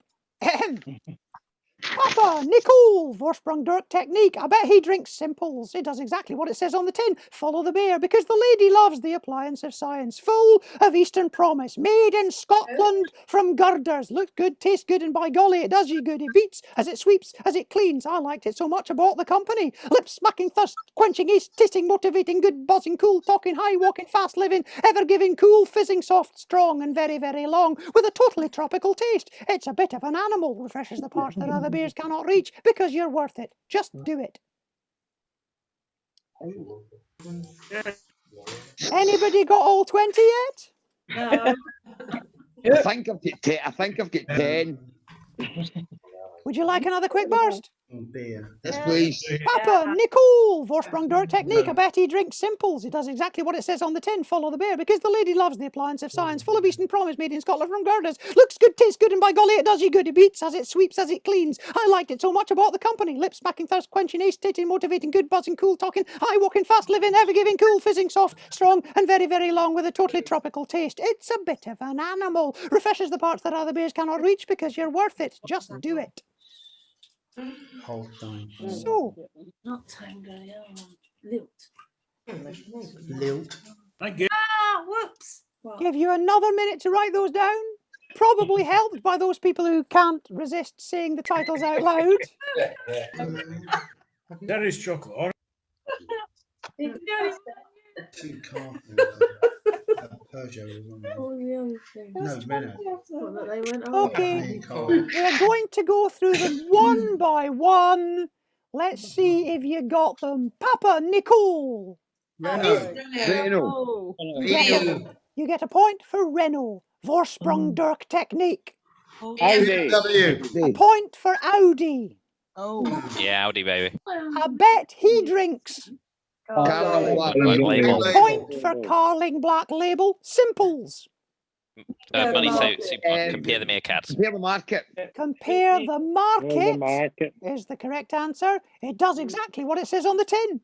Papa, Nicole, Vorsprung durch Technique. I bet he drinks Simples. It does exactly what it says on the tin. Follow the bear, because the lady loves the appliance of science. Full of Eastern promise. Made in Scotland from girders. Looks good, tastes good, and by golly, it does you good. It beats as it sweeps, as it cleans. I liked it so much I bought the company. Lip smacking, thirst quenching, ace tasting, motivating, good, buzzing, cool, talking, high, walking, fast, living, ever giving, cool, fizzing, soft, strong, and very, very long, with a totally tropical taste. It's a bit of an animal. Refreshes the parts that other beers cannot reach, because you're worth it. Just do it. Anybody got all 20 yet? No. I think I've got 10. Would you like another quick burst? Yes, please. Papa, Nicole, Vorsprung durch Technique. I bet he drinks Simples. It does exactly what it says on the tin. Follow the bear, because the lady loves the appliance of science. Full of Eastern promise, made in Scotland from girders. Looks good, tastes good, and by golly, it does you good. It beats as it sweeps, as it cleans. I liked it so much I bought the company. Lip smacking, thirst quenching, ace tasting, motivating, good, buzzing, cool, talking, high, walking, fast, living, ever giving, cool, fizzing, soft, strong, and very, very long, with a totally tropical taste. It's a bit of an animal. Refreshes the parts that other beers cannot reach, because you're worth it. Just do it. Whole time. So, Not tango, lilt. Lilt. Thank you. Ah, whoops. give you another minute to write those down. Probably helped by those people who can't resist saying the titles out loud. There is chocolate. All right. Two cartons. Peugeot. No, minute. They went Okay, we're going to go through them one by one. Let's see if you got them. Papa Nicole. Renault. You get a point for Renault. Vorsprung durch Technique. Audi. A point for Audi. Yeah, Audi, baby. I bet he drinks. Carling Black Black Label. Label. Point for Carling Black Label. Simples. Money suits. Compare the meerkats. Compare the market. Compare the The market market. is the correct answer. It does exactly what it says on the tin.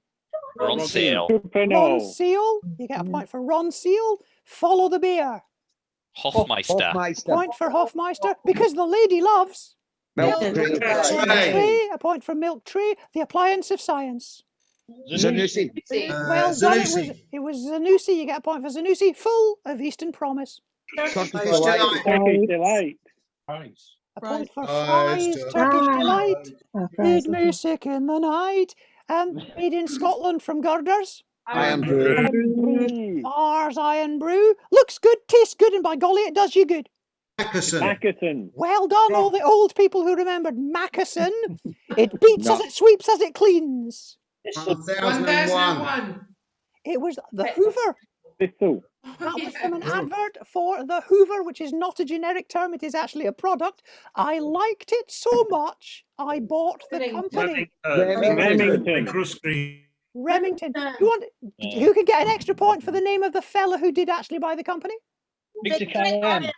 Ron Seal. Ron Supernal. Seal. You get a point for Ron Seal. Follow the beer. Hofmeister. Point for Hofmeister because the lady loves. Milk Milk Tray. A point for Milk Tray. The appliance of science. Zanussi. Well done. It was Zanussi. You get a point for Zanussi. Full of Eastern Promise. Turkish Delight. A point for Fries. Turkish Delight. Made me sick in the night. Made in Scotland from Girders. Iron Brew. Bars Iron Brew. Looks good, tastes good, and by golly, it does you good. Mackerson. Well done, all the old people who remembered Mackerson. It beats as it sweeps as it cleans. 1001. It was the Hoover. Thistle. That was from an advert for the Hoover, which is not a generic term. It is actually a product. I liked it so much, I bought the company. Remington. Remington. Who can get an extra point for the name of the fella who did actually buy the company? Victor Kayam.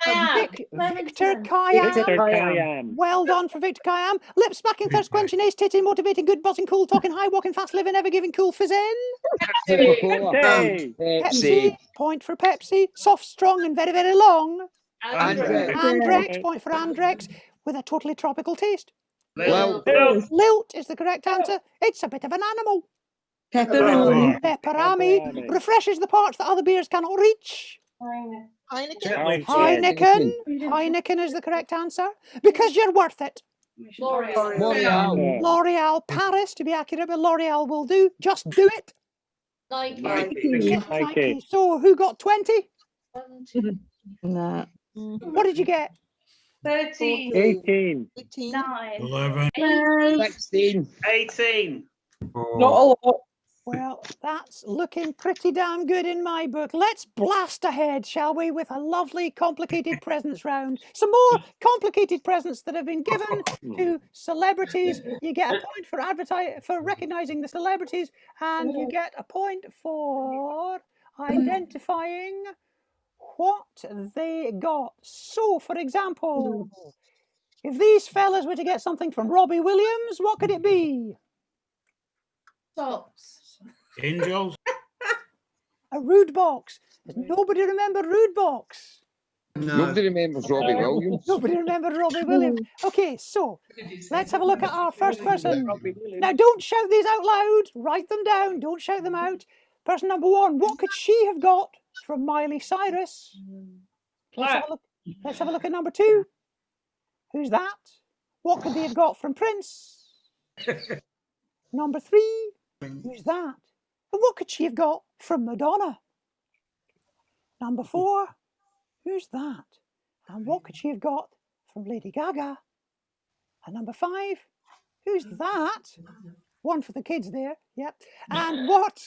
Victor Kayam. Well done for Victor Kayam. Lip smacking, thirst quenching, ace titting, motivating, good buzzing, cool talking, high walking, fast living, ever giving, cool fizzing. Pepsi. Point for Pepsi. Soft, strong, and very, very long. Andrex. Point for Andrex with a totally tropical taste. Lilt is the correct answer. It's a bit of an animal. Pepperami. Refreshes the parts that other beers cannot reach. Heineken is the correct answer. Because you're worth it. L'Oreal Paris, to be accurate, but L'Oreal will do. Just do it. Nike. So, who got 20? Nah. What did you get? 13. 18. 9. 11. 16. 18. Not a lot. Well, that's looking pretty damn good in my book. Let's blast ahead, shall we, with a lovely complicated presents round. Some more complicated presents that have been given to celebrities. You get a point for recognising the celebrities, and you get a point for identifying what they got. So, for example, if these fellas were to get something from Robbie Williams, what could it be? Socks. Angels. A rude box. Does nobody remember rude box? Nobody remembers Robbie Williams. Nobody remembered Robbie Williams. Okay, so let's have a look at our first person. Now, don't shout these out loud. Write them down. Don't shout them out. Person number 1. What could she have got from Miley Cyrus? Let's have a look at number 2. Who's that? What could they have got from Prince? Number 3. Who's that? And what could she have got from Madonna? Number 4. Who's that? And what could she have got from Lady Gaga? And number 5. Who's that? One for the kids there. Yep. And what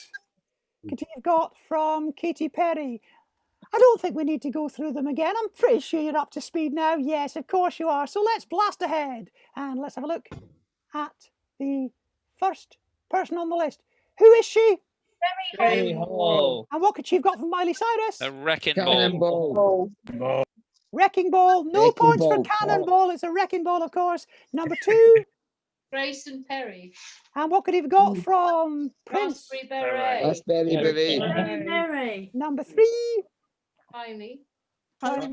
could she have got from Katy Perry? I don't think we need to go through them again. I'm pretty sure you're up to speed now. Yes, of course you are. So let's blast ahead and let's have a look at the first person on the list. Who is she? Hey ho. And what could she have got from Miley Cyrus? A wrecking ball. Wrecking ball. No points for Cannonball. It's a wrecking ball, of course. Number 2. Grayson Perry. And what could he have got from Prince? Raspberry Beret. Mary. Number 3. Tiny.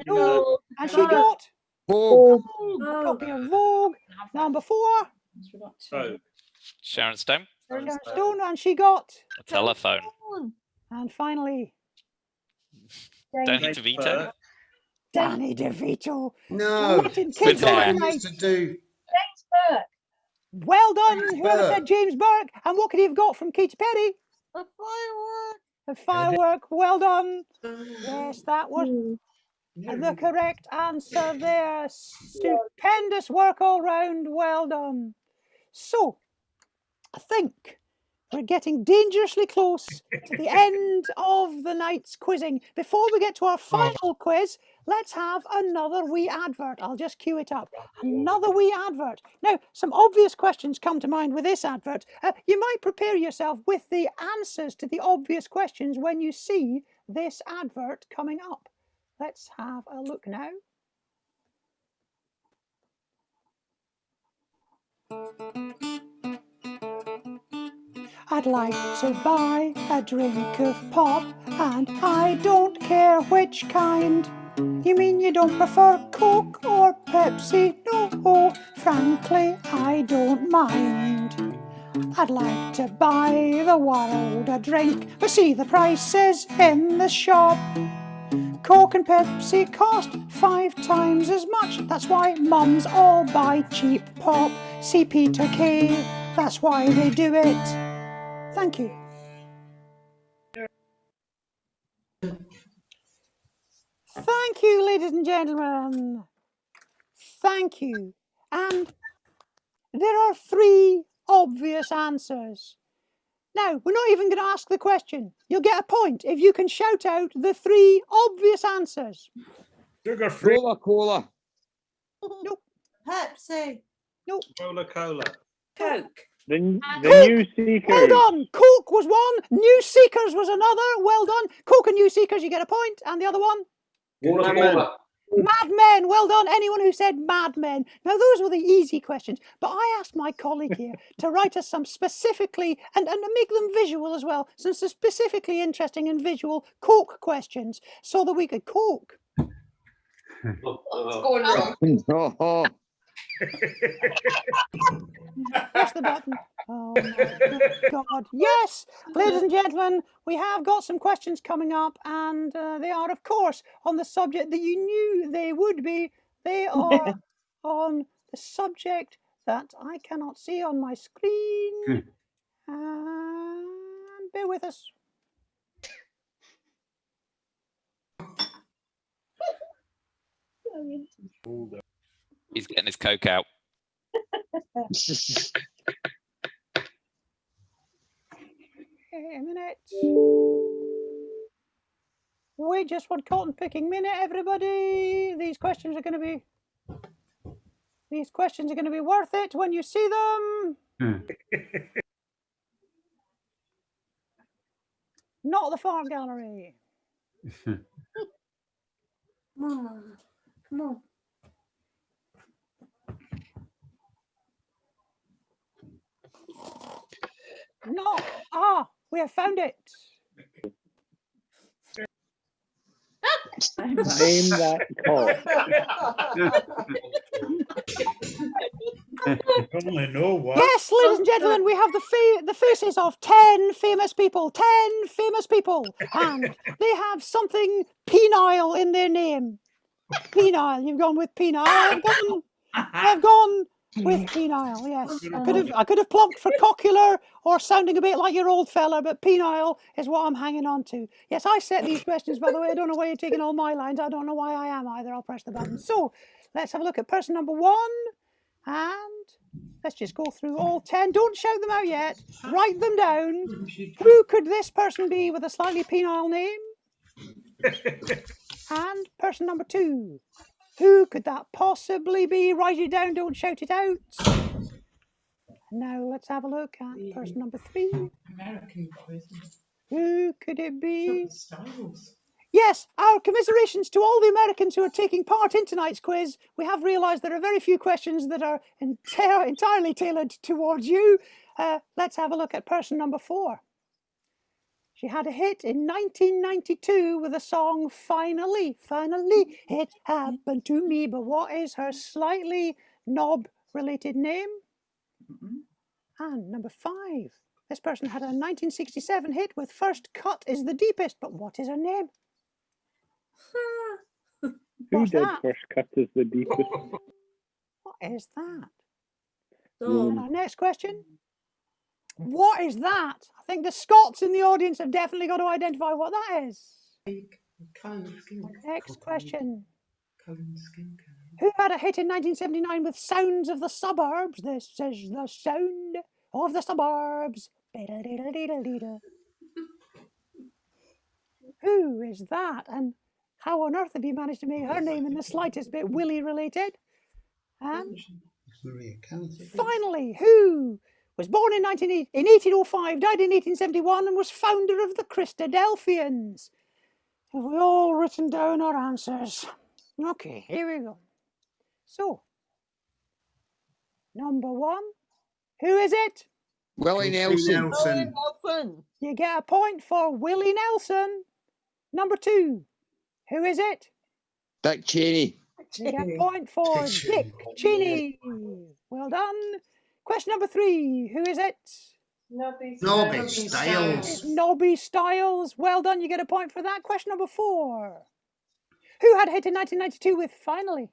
No. And she got Vogue. a copy of Vogue. Number 4. Sharon Stone. Sharon Stone, and she got A telephone. And finally, Danny DeVito. Danny DeVito. No. What did kids With hair. like? To do. James Burke. Well done, whoever said James Burke. And what could he have got from Katy Perry? A firework. A firework. Well done. Yes, that was the correct answer there. Stupendous work all round. Well done. So, I think we're getting dangerously close to the end of the night's quizzing. Before we get to our final quiz, let's have another wee advert. I'll just cue it up. Another wee advert. Now, some obvious questions come to mind with this advert. You might prepare yourself with the answers to the obvious questions when you see this advert coming up. Let's have a look now. I'd like to buy a drink of pop, and I don't care which kind. You mean you don't prefer Coke or Pepsi? No, frankly, I don't mind. I'd like to buy the world a drink, but see the prices in the shop. Coke and Pepsi cost 5 times as much. That's why mums all buy cheap pop. See Peter Kay, that's why they do it. Thank you. Thank you, ladies and gentlemen. Thank you. And there are 3 obvious answers. Now, we're not even going to ask the question. You'll get a point if you can shout out the 3 obvious answers. Sugar-free. Coca-Cola. Nope. Pepsi. Nope. Coca-Cola. Coke. The Coke. New Seekers. Well done. Coke was one. New Seekers was another. Well done. Coke and New Seekers, you get a point. And the other one? Mad Men. Well done. Anyone who said Mad Men. Now, those were the easy questions. But I asked my colleague here to write us some specifically, and make them visual as well, some specifically interesting and visual Coke questions so that we could Coke. What's going wrong? Press the button. Oh my God. Yes, ladies and gentlemen, we have got some questions coming up, and they are, of course, on the subject that you knew they would be. They are on the subject that I cannot see on my screen. And bear with us. He's getting his Coke out. A minute. Wait just one cotton picking minute, everybody. These questions are going to be worth it when you see them. Not the fart gallery. Mama, come on. No. We have found it. Name that cock. Only know what. Yes, ladies and gentlemen, we have the faces of 10 famous people. 10 famous people. And they have something penile in their name. Penile. You've gone with penile. I've gone with penile, yes. I could have plumped for cockular or sounding a bit like your old fella, but penile is what I'm hanging on to. Yes, I set these questions, by the way. I don't know why you're taking all my lines. I don't know why I am either. I'll press the button. So let's have a look at person number 1. And let's just go through all 10. Don't shout them out yet. Write them down. Who could this person be with a slightly penile name? And person number 2. Who could that possibly be? Write it down, don't shout it out. Now let's have a look at person number 3. Who could it be? Yes, our commiserations to all the Americans who are taking part in tonight's quiz. We have realised there are very few questions that are entirely tailored towards you. Let's have a look at person number 4. She had a hit in 1992 with the song Finally, Finally, It Happened to Me. But what is her slightly knob-related name? And number 5. This person had a 1967 hit with First Cut is the Deepest. But what is her name? Who did First Cut is the Deepest? What is that? Dog. Our next question. What is that? I think the Scots in the audience have definitely got to identify what that is. Next question. Who had a hit in 1979 with Sounds of the Suburbs? This is the sound of the suburbs. Who is that? And how on earth have you managed to make her name in the slightest bit Willie related? And finally, who was born in 1805, died in 1871, and was founder of the Christadelphians? Have we all written down our answers? Okay, here we go. So, number one, who is it? Willie Nelson. You get a point for Willie Nelson. Number two, who is it? Dick Cheney. You get a point for Dick Cheney. Well done. Question number three, who is it? Nobby It's Nobby Styles. Well done, you get a point for that. Question number four. Who had a hit in 1992 with Finally?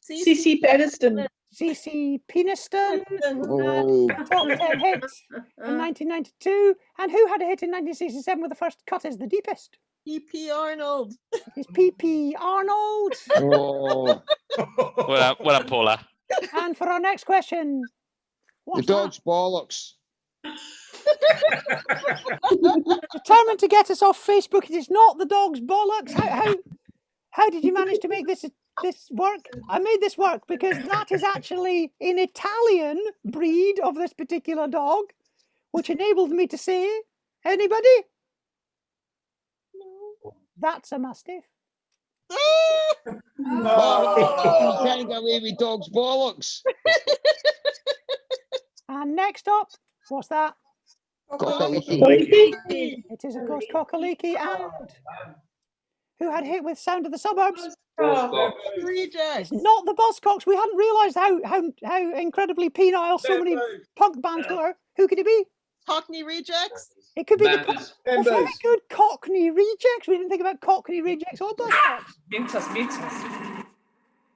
CC Peniston. CC Peniston. Oh. Top 10 hit in 1992. And who had a hit in 1967 with the first Cut is the Deepest? E.P. Arnold. It's P.P. Arnold. Oh. Well done, Paula. And for our next question, The what's dog's bollocks. determined to get us off Facebook? It is not the dog's bollocks. How did you manage to make this work? I made this work because that is actually an Italian breed of this particular dog, which enabled me to say, anybody? No. That's a Mastiff. Oh, you can't get away with dog's bollocks. And next up, what's that? Cockaliki. It is, of course, Cockaliki. And who had hit with Sound of the Suburbs? Rejects. It's not the Buzzcocks. We hadn't realised how incredibly penile so many punk bands were. Who could it be? Cockney Rejects. It could be the very good Cockney Rejects. We didn't think about Cockney Rejects or Buzzcocks.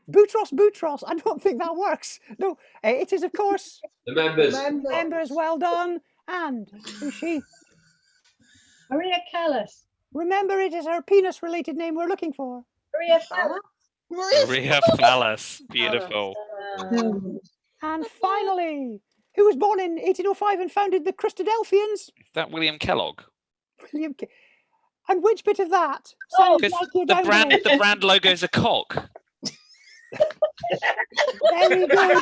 Boutros. I don't think that works. No, it is, of course, The members. Members. Well done. And who's she? Maria Callas. Remember, it is her penis-related name we're looking for. Maria Callas. Maria Fallis. Beautiful. And finally, who was born in 1805 and founded the Christadelphians? Is that William Kellogg? And which bit of that sounds Because like you're the down there? brand logo is a cock. Very good. That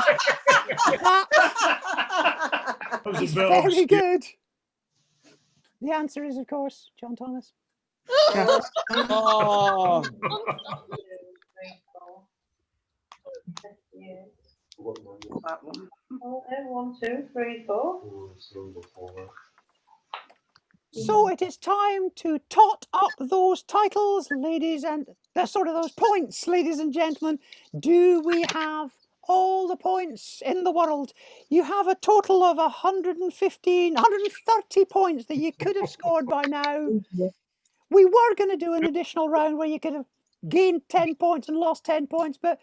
was a That's bit very obscure. good. The answer is, of course, John Thomas. Oh. One, two, three, four. So it is time to tot up those titles, ladies, and those points, ladies and gentlemen. Do we have all the points in the world? You have a total of 130 points that you could have scored by now. We were going to do an additional round where you could have gained 10 points and lost 10 points, but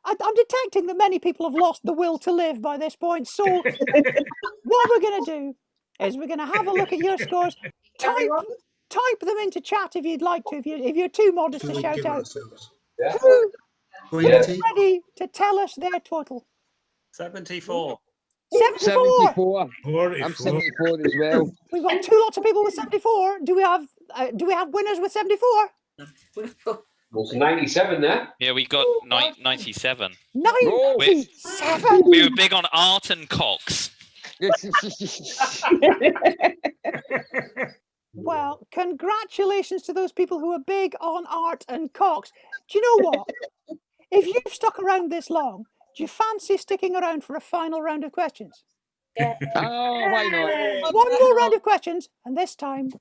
I'm detecting that many people have lost the will to live by this point. So what we're going to do is we're going to have a look at your scores. Type them into chat if you'd like to, if you're too modest to shout out. Who's ready to tell us their total? 74. 74. 74. I'm 74 as well. We've got two lots of people with 74. Do we have winners with 74? Well, 97 there. Yeah, we got 97. 97. We were big on art and cocks. Well, congratulations to those people who are big on art and cocks. Do you know what? If you've stuck around this long, do you fancy sticking around for a final round of questions? Oh, why not? One more round of questions, and this time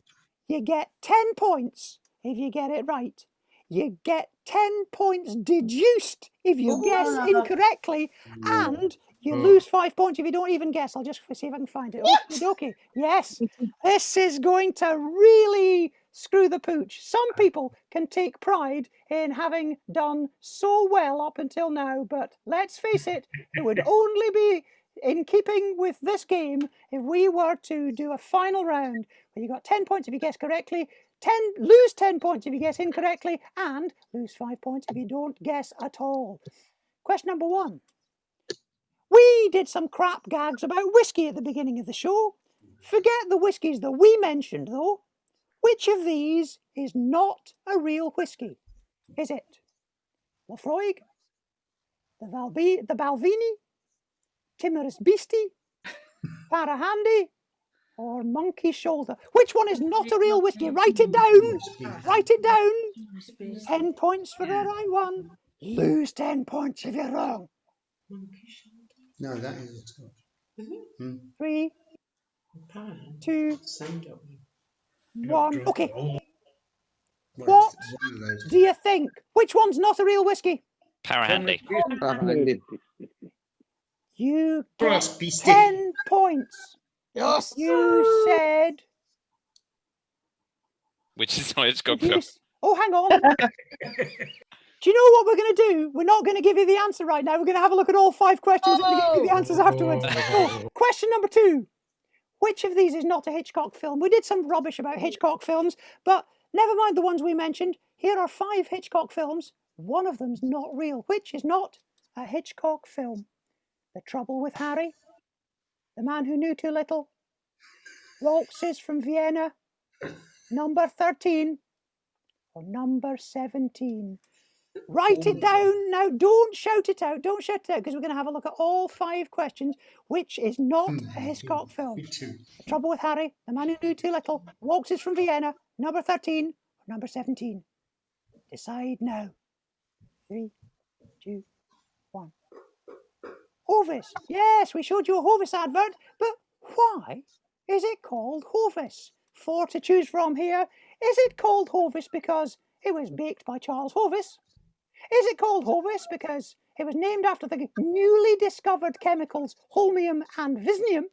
you get 10 points if you get it right. You get 10 points deduced if you guess incorrectly, and you lose 5 points if you don't even guess. I'll just see if I can find it. Okay. Yes, this is going to really screw the pooch. Some people can take pride in having done so well up until now, but let's face it, it would only be in keeping with this game, if we were to do a final round where you got 10 points if you guess correctly, lose 10 points if you guess incorrectly, and lose 5 points if you don't guess at all. Question number 1. We did some crap gags about whiskey at the beginning of the show. Forget the whiskies that we mentioned, though. Which of these is not a real whiskey? Is it Lafroig, the Balvenie, Timorous Beastie, Parahandy, or Monkey Shoulder? Which one is not a real whiskey? Write it down. Write it down. 10 points for the right one. Lose 10 points if you're wrong. No, that is a Scotch. 3, 2, 1. Okay. What do you think? Which one's not a real whiskey? Parahandy. You got 10 points. Yes. You said. Which is not Hitchcock film. Oh, hang on. Do you know what we're going to do? We're not going to give you the answer right now. We're going to have a look at all 5 questions and give you the answers afterwards. So, question number 2. Which of these is not a Hitchcock film? We did some rubbish about Hitchcock films, but never mind the ones we mentioned. Here are 5 Hitchcock films. One of them's not real. Which is not a Hitchcock film? The Trouble with Harry, The Man Who Knew Too Little, Waltzes from Vienna, Number 13, or Number 17. Write it down now. Don't shout it out. Don't shout it out, because we're going to have a look at all 5 questions. Which is not a Hitchcock film? The Trouble with Harry, The Man Who Knew Too Little, Waltzes from Vienna, Number 13, or Number 17. Decide now. 3, 2, 1. Hovis. Yes, we showed you a Hovis advert, but why is it called Hovis? 4 to choose from here. Is it called Hovis because it was baked by Charles Hovis? Is it called Hovis because it was named after the newly discovered chemicals holmium and visnium?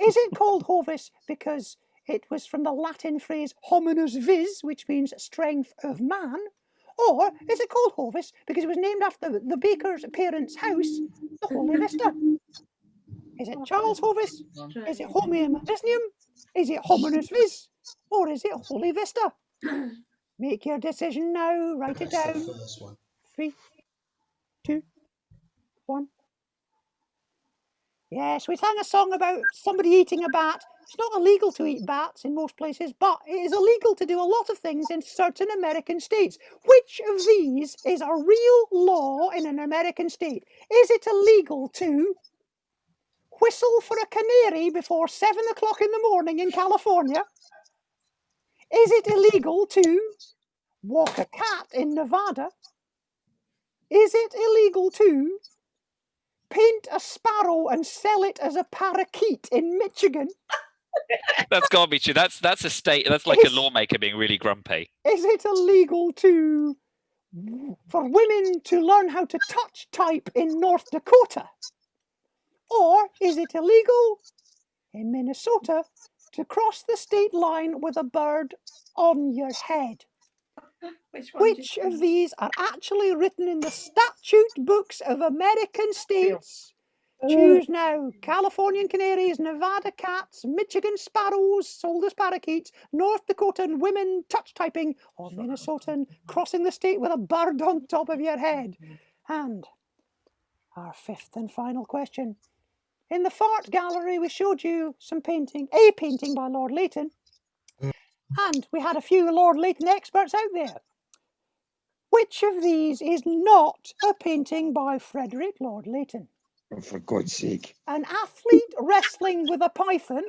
Is it called Hovis because it was from the Latin phrase hominus vis, which means strength of man? Or is it called Hovis because it was named after the baker's parents' house, the Holy Vista? Is it Charles Hovis? Is it Homium Visnium? Is it Hominus Vis? Or is it Holy Vista? Make your decision now. Write it down. 3, 2, 1. Yes, we sang a song about somebody eating a bat. It's not illegal to eat bats in most places, but it is illegal to do a lot of things in certain American states. Which of these is a real law in an American state? Is it illegal to whistle for a canary before 7 o'clock in the morning in California? Is it illegal to walk a cat in Nevada? Is it illegal to paint a sparrow and sell it as a parakeet in Michigan? That's got to be true. That's a state. That's like a lawmaker being really grumpy. Is it illegal for women to learn how to touch type in North Dakota? Or is it illegal in Minnesota to cross the state line with a bird on your head? Which of these are actually written in the statute books of American states? Choose now. Californian canaries, Nevada cats, Michigan sparrows sold as parakeets, North Dakotan women touch typing, or Minnesotan crossing the state with a bird on top of your head. And our 5th and final question. In the Fart Gallery, we showed you some painting, a painting by Lord Leighton, and we had a few Lord Leighton experts out there. Which of these is not a painting by Frederick Lord Leighton? Oh, for God's sake. An athlete wrestling with a python,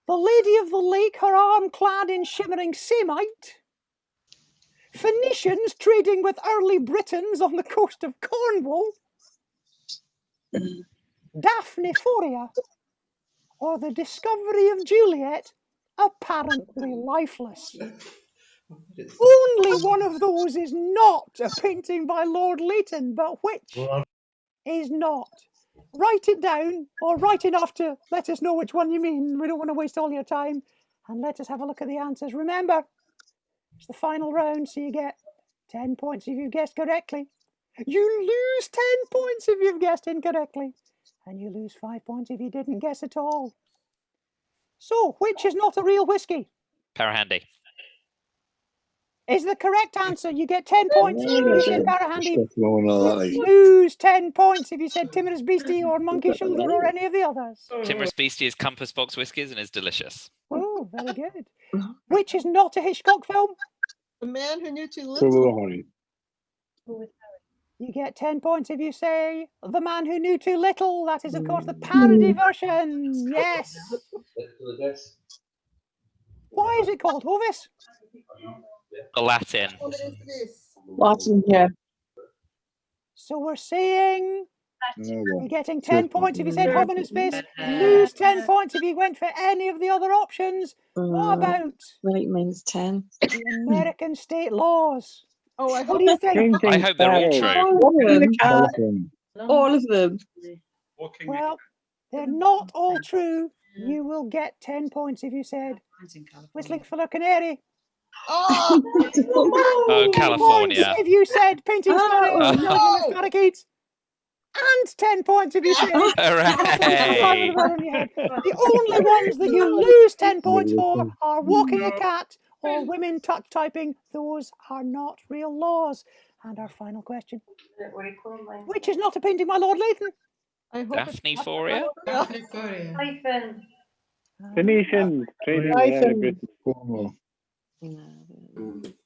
the Lady of the Lake, her arm clad in shimmering samite, Phoenicians trading with early Britons on the coast of Cornwall, Daphne Foria, or the discovery of Juliet, apparently lifeless. Only one of those is not a painting by Lord Leighton, but which is not? Write it down, or write enough to let us know which one you mean. We don't want to waste all your time. And let us have a look at the answers. Remember, it's the final round, so you get 10 points if you've guessed correctly. You lose 10 points if you've guessed incorrectly. And you lose 5 points if you didn't guess at all. So, which is not a real whiskey? Parahandy. Is the correct answer. You get 10 points if you said Parahandy. Like. Lose 10 points if you said Timorous Beastie or Monkey Shoulder or any of the others. Timorous Beastie is Compass Box whiskies and is delicious. Oh, very good. Which is not a Hitchcock film? The Man Who Knew Too Too Little. little honey. You get 10 points if you say The Man Who Knew Too Little. That is, of course, the parody version. Yes. Why is it called Hovis? The Latin. What is this? Latin, yeah. So we're saying No, you're getting 10 points if you said Hominous Face. Lose 10 points if you went for any of the other options. What about Right, mine's 10. the American state laws? Oh, I What hope do you think? Changing I hope they're all sparrows. true. Dolphin. All of them. Well, they're not all true. You will get 10 points if you said Whistling for a Canary. Oh, Oh, California. Points if you said Painting Sparrows, no. Nothing Parakeets. And 10 points if you said Hooray! The only ones that you lose 10 points for are Walking a Cat or Women Tuck Typing. Those are not real laws. And our final question. Which is not a painting, my Lord Leighton? I hope Daphne Foria? Hyphen. Phoenicians. Trading Hyphen. British Cornwall.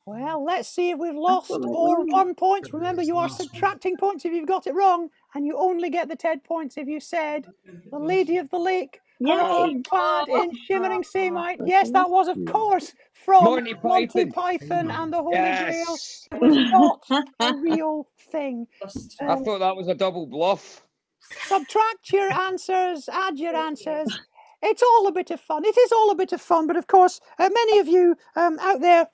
Well, let's see if we've lost or won points. Remember, you are subtracting points if you've got it wrong, and you only get the 10 points if you said the Lady of the Lake, clad in shimmering samite. Yes, that was, of course, from Monty Monty Python. Python and the Holy Yes. Grail. It was not a real thing. I thought that was a double bluff. Subtract your answers, add your answers. It's all a bit of fun. It is all a bit of fun, but of course, many of you out there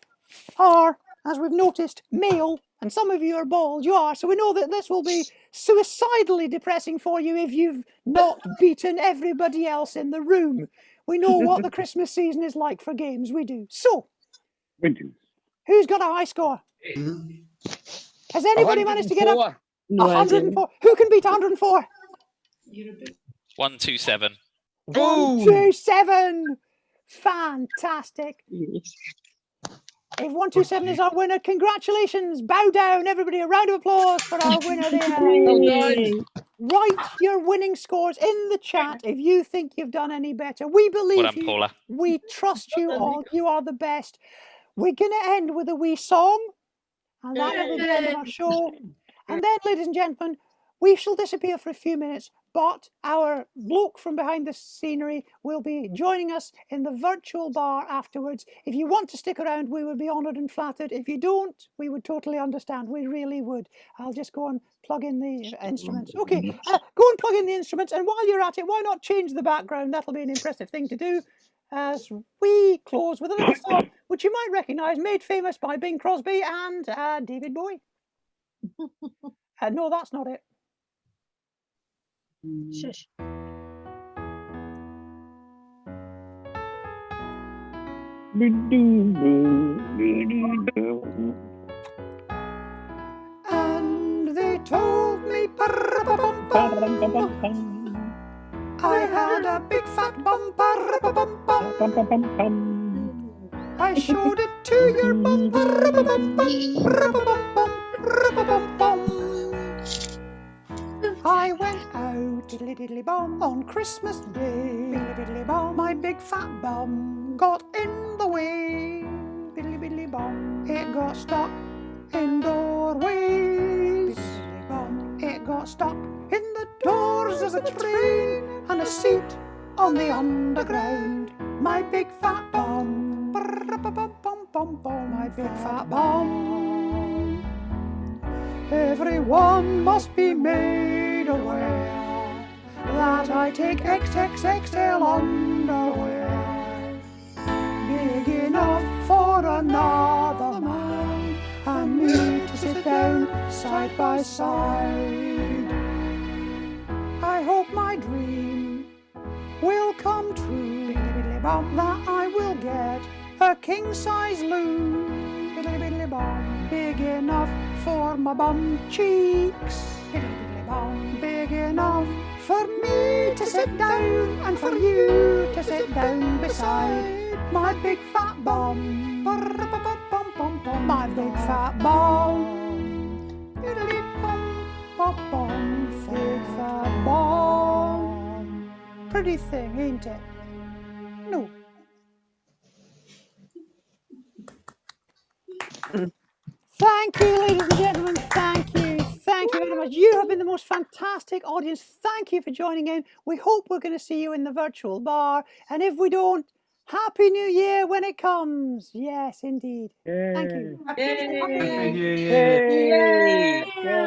are, as we've noticed, male, and some of you are bald. You are, so we know that this will be suicidally depressing for you if you've not beaten everybody else in the room. We know what the Christmas season is like for games. We do. So, who's got a high score? Has anybody managed to get up? 104. Who can beat 104? 127. 127. Fantastic. If 127 is our winner, congratulations. Bow down, everybody. A round of applause for our winner there. Write your winning scores in the chat if you think you've done any better. We believe Well done, you. Paula. We trust you all. You are the best. We're going to end with a wee song, and that will be the end of our show. And then, ladies and gentlemen, we shall disappear for a few minutes, but our bloke from behind the scenery will be joining us in the virtual bar afterwards. If you want to stick around, we would be honoured and flattered. If you don't, we would totally understand. We really would. I'll just go and plug in the instruments. Okay, go and plug in the instruments, and while you're at it, why not change the background? That'll be an impressive thing to do. As we close with a little song, which you might recognise, made famous by Bing Crosby and David Bowie. No, that's not it. Shush. And they told me I had a big fat bum. I showed it to your bum. I went out on Christmas Day. My big fat bum got in the way. It got stuck in doorways. It got stuck in the doors of a train and a seat on the underground. My big fat bum. My big fat bum. Everyone must be made aware that I take XXXL underwear. Big enough for another man and me to sit down side by side. I hope my dream will come true, that I will get a king-size loo. Biddly biddly bum, big enough for my bum cheeks. Biddly biddly bum, big enough for me to sit down and for you to sit down beside my big fat bum. My big fat bum. Biddly bum, bum, bum, big fat bum. Pretty thing, ain't it? No. Thank you, ladies and gentlemen. Thank you. Thank you very much. You have been the most fantastic audience. Thank you for joining in. We hope we're going to see you in the virtual bar. And if we don't, Happy New Year when it comes. Yes, indeed. Thank you. Yay. Happy New Yay. Year.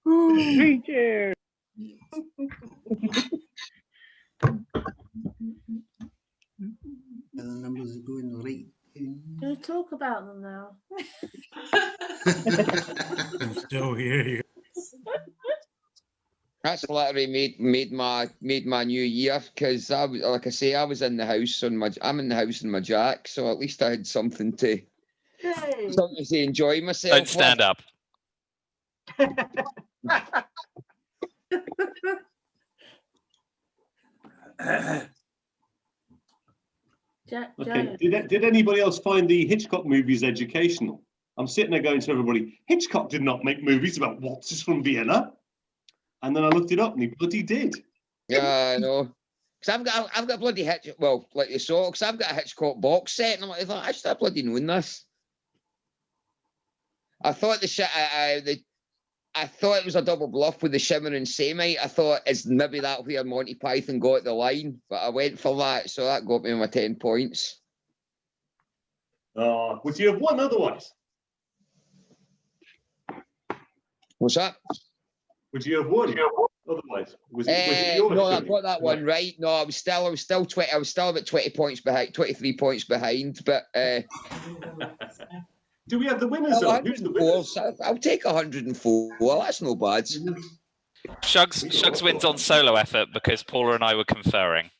Three cheers. The numbers are going right. Can we talk about them now? I'm still here. That's literally made my new year because I was, like I say, I was in the house I'm in the house in my jack, so at least I had something to enjoy myself. Don't stand up. Okay. Did anybody else find the Hitchcock movies educational? I'm sitting there going to everybody, Hitchcock did not make movies about waltzes from Vienna. And then I looked it up and he bloody did. Yeah, I know. Because I've got bloody Hitchcock, well, like you saw, because I've got a Hitchcock box set, and I'm like, I should have bloody known this. I thought I thought it was a double bluff with the Shimmer and Samite. I thought, is maybe that where Monty Python got the line, but I went for that, so that got me my 10 points. Would you have won otherwise? What's that? Would you have won otherwise? Was it yours? No, I got that one right. No, I was still about 20 points behind, 23 points behind, but do we have the winners though? Who's the winners? I'll take 104. Well, that's no bad. Shugs wins on solo effort because Paula and I were conferring.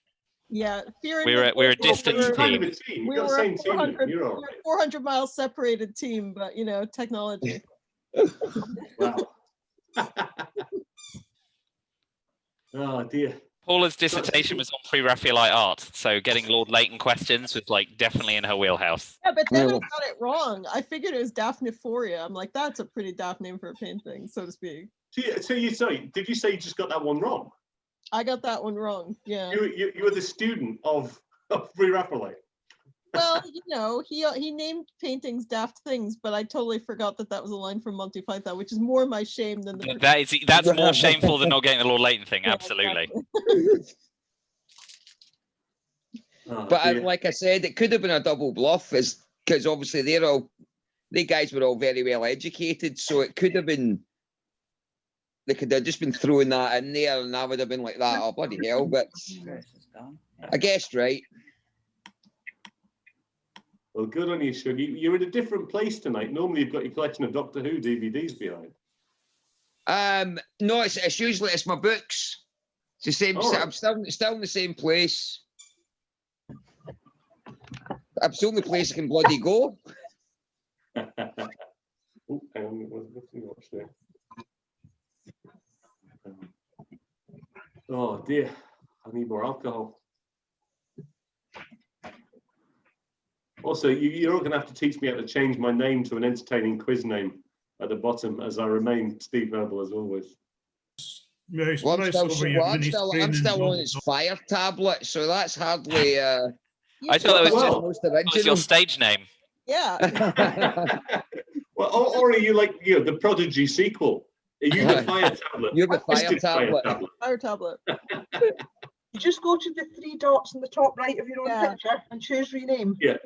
Yeah, we're a distant team. Kind of a team. We were the same team. You're all right. 400 miles separated team, but you know, technology. Wow. Oh dear. Paula's dissertation was on pre-Raphaelite art, so getting Lord Leighton questions was like definitely in her wheelhouse. Yeah, but then I got it wrong. I figured it was Daphnephoria. I'm like, that's a pretty daft name for a painting, so to speak. So you say, did you say you just got that one wrong? I got that one wrong. Yeah. You were the student of pre-Raphaelite. Well, you know, he named paintings daft things, but I totally forgot that was a line from Monty Python, which is more my shame than the. That's more shameful than not getting the Lord Leighton thing. Yeah, absolutely. Oh, but like I said, it could have been a double bluff, because obviously they guys were all very well educated, so it could have been. They could have just been throwing that in there, and I would have been like that. Oh bloody hell! But I guessed right. Well, good on you, Shug. You're in a different place tonight. Normally, you've got your collection of Doctor Who DVDs behind. No, it's usually my books. It's the same. Right. I'm still in the same place. It's the only place I can bloody go. Oh, hang on, what's the watch there? Oh dear, I need more alcohol. Also, you're all going to have to teach me how to change my name to an entertaining quiz name at the bottom, as I remain Steve Noble as always. Well, I'm still on its fire tablet, so that's hardly. I thought that was your stage name. Yeah. Well, or are you like the Prodigy sequel? Are you the fire tablet? You're the fire tablet. Fire tablet. You just go to the 3 dots in the top right of your own picture and choose rename. Yeah.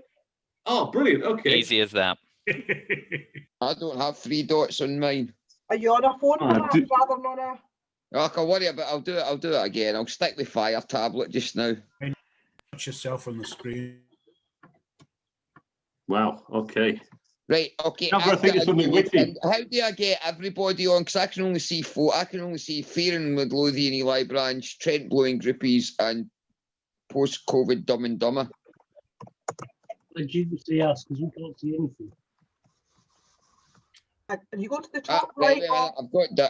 Oh, brilliant. Okay. Easy as that. I don't have 3 dots on mine. Are you on a phone rather than on a... Oh, I can worry about it. I'll do it again. I'll stick with fire tablet just now. Put yourself on the screen. Wow. Okay. Right. Okay. I think it's something witty. How do I get everybody on? Because I can only see Fear and Midlothian, Eli Branch, Trent Blowing Groupies, and post-COVID Dumb and Dumber. Did you see us? Because we can't see anything. And you go to the top right.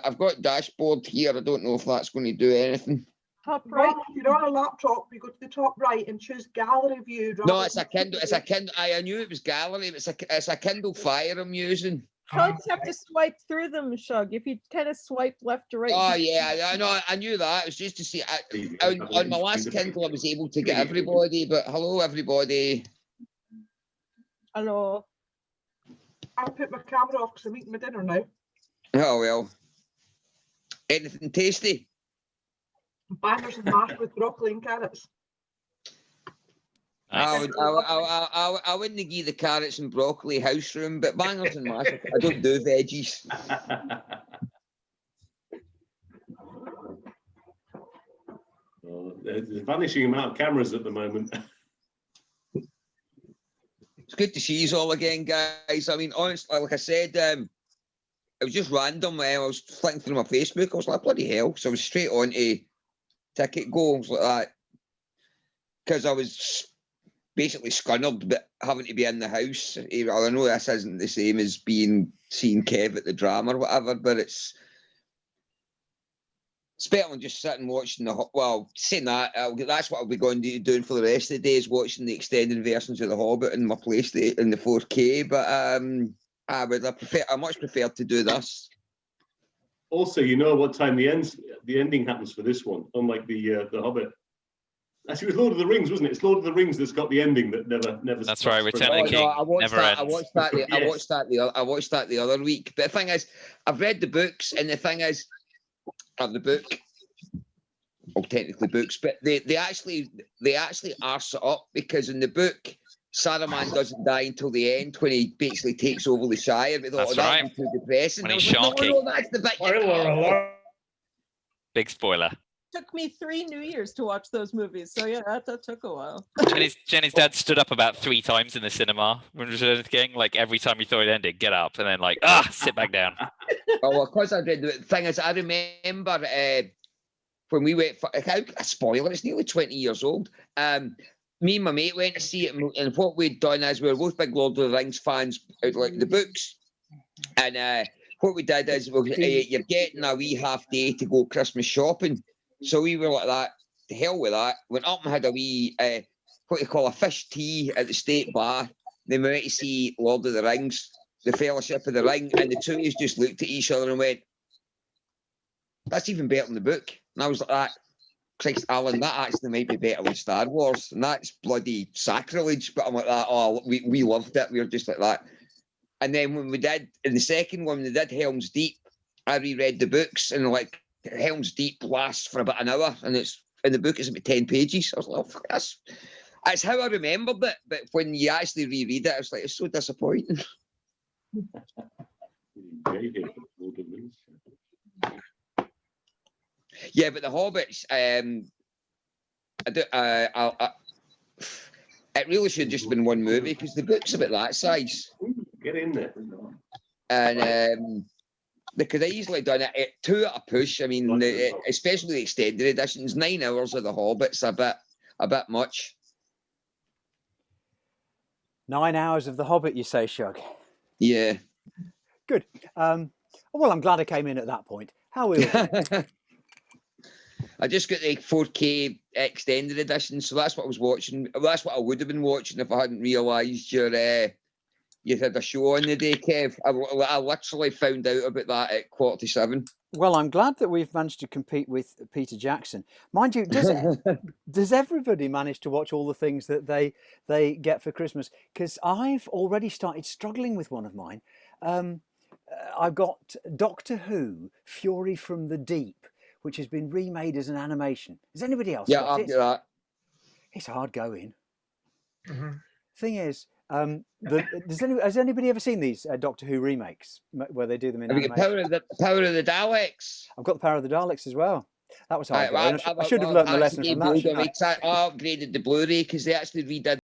I've got dashboard here. I don't know if that's going to do anything. Top right. If you're on a laptop, you go to the top right and choose gallery view. No, it's a Kindle. It's a Kindle. I knew it was gallery. It's a Kindle Fire I'm using. You just have to swipe through them, Shug. If you kind of swipe left to right. Oh yeah, I know. I knew that. It was just to see. On my last Kindle, I was able to get everybody. But hello, everybody. Hello. I'll put my camera off because I'm eating my dinner now. Oh well. Anything tasty? Bangers and mash with broccoli and carrots. I wouldn't give the carrots and broccoli house room, but bangers and mash. I don't do veggies. Well, there's a vanishing amount of cameras at the moment. It's good to see you all again, guys. I mean, honestly, like I said, it was just random. I was flicking through my Facebook. I was like, bloody hell. So I was straight on to Ticket Go. I was like that. Because I was basically scunnered, but having to be in the house. I know this isn't the same as seeing Kev at the drama or whatever, but it's better than just sitting watching saying that, that's what I'll be going to be doing for the rest of the day, is watching the extended versions of The Hobbit in my PlayStation in the 4K. But I much prefer to do this. Also, you know what time the ending happens for this one, unlike the Hobbit. Actually, it was Lord of the Rings, wasn't it? It's Lord of the Rings that's got the ending that never. That's right. Return of the King. I watched never ends. I watched that the other week. But the thing is, I've read the books, and the thing is, of the book, well, technically books, but they actually arse it up, because in the book, Saruman doesn't die until the end when he basically takes over the Shire. But That's that right. was too depressing. When he's like, shocking. no, that's the bit. Big spoiler. Took me 3 New Years to watch those movies, so yeah, that took a while. Jenny's dad stood up about 3 times in the cinema when Return of the King. Like every time he thought it ended, get up, and then sit back down. Oh, well, of course I did. The thing is, I remember when we went for a spoiler. It's nearly 20 years old. Me and my mate went to see it, and what we'd done is we were both big Lord of the Rings fans, like the books, and what we did is you're getting a wee half day to go Christmas shopping. So we were like that, to hell with that. Went up and had a wee, what you call a fish tea at the State Bar. Then we went to see Lord of the Rings, the Fellowship of the Ring, and the two of us just looked at each other and went, that's even better than the book. And I was like that, Christ, Alan, that actually might be better than Star Wars. And that's bloody sacrilege. But I'm like that, we loved it. We were just like that. And then when we did, in the second one, we did Helm's Deep, I reread the books, and like, Helm's Deep lasts for about an hour, and it's in the book it's about 10 pages. I was like, oh, that's how I remembered it. But when you actually reread it, it's like, it's so disappointing. Yeah, but the Hobbits, it really should have just been one movie, because the book's about that size. Get in there. And they could have easily done it at 2 at a push. I mean, especially the extended editions, 9 hours of the Hobbit's a bit much. 9 hours of the Hobbit, you say, Shug? Yeah. Good. Well, I'm glad I came in at that point. How are you? I just got the 4K extended edition, so that's what I was watching. That's what I would have been watching if I hadn't realised you had a show on the day, Kev. I literally found out about that at 6:45. Well, I'm glad that we've managed to compete with Peter Jackson. Mind you, does everybody manage to watch all the things that they get for Christmas? Because I've already started struggling with one of mine. I've got Doctor Who, Fury from the Deep, which has been remade as an animation. Has anybody else got it? Yeah, I've got that. It's hard going. Thing is, has anybody ever seen these Doctor Who remakes where they do them in animation? Power of the Daleks. I've got the Power of the Daleks as well. That was hard. I should have learned the lesson from that. I upgraded the Blu-ray because they actually redid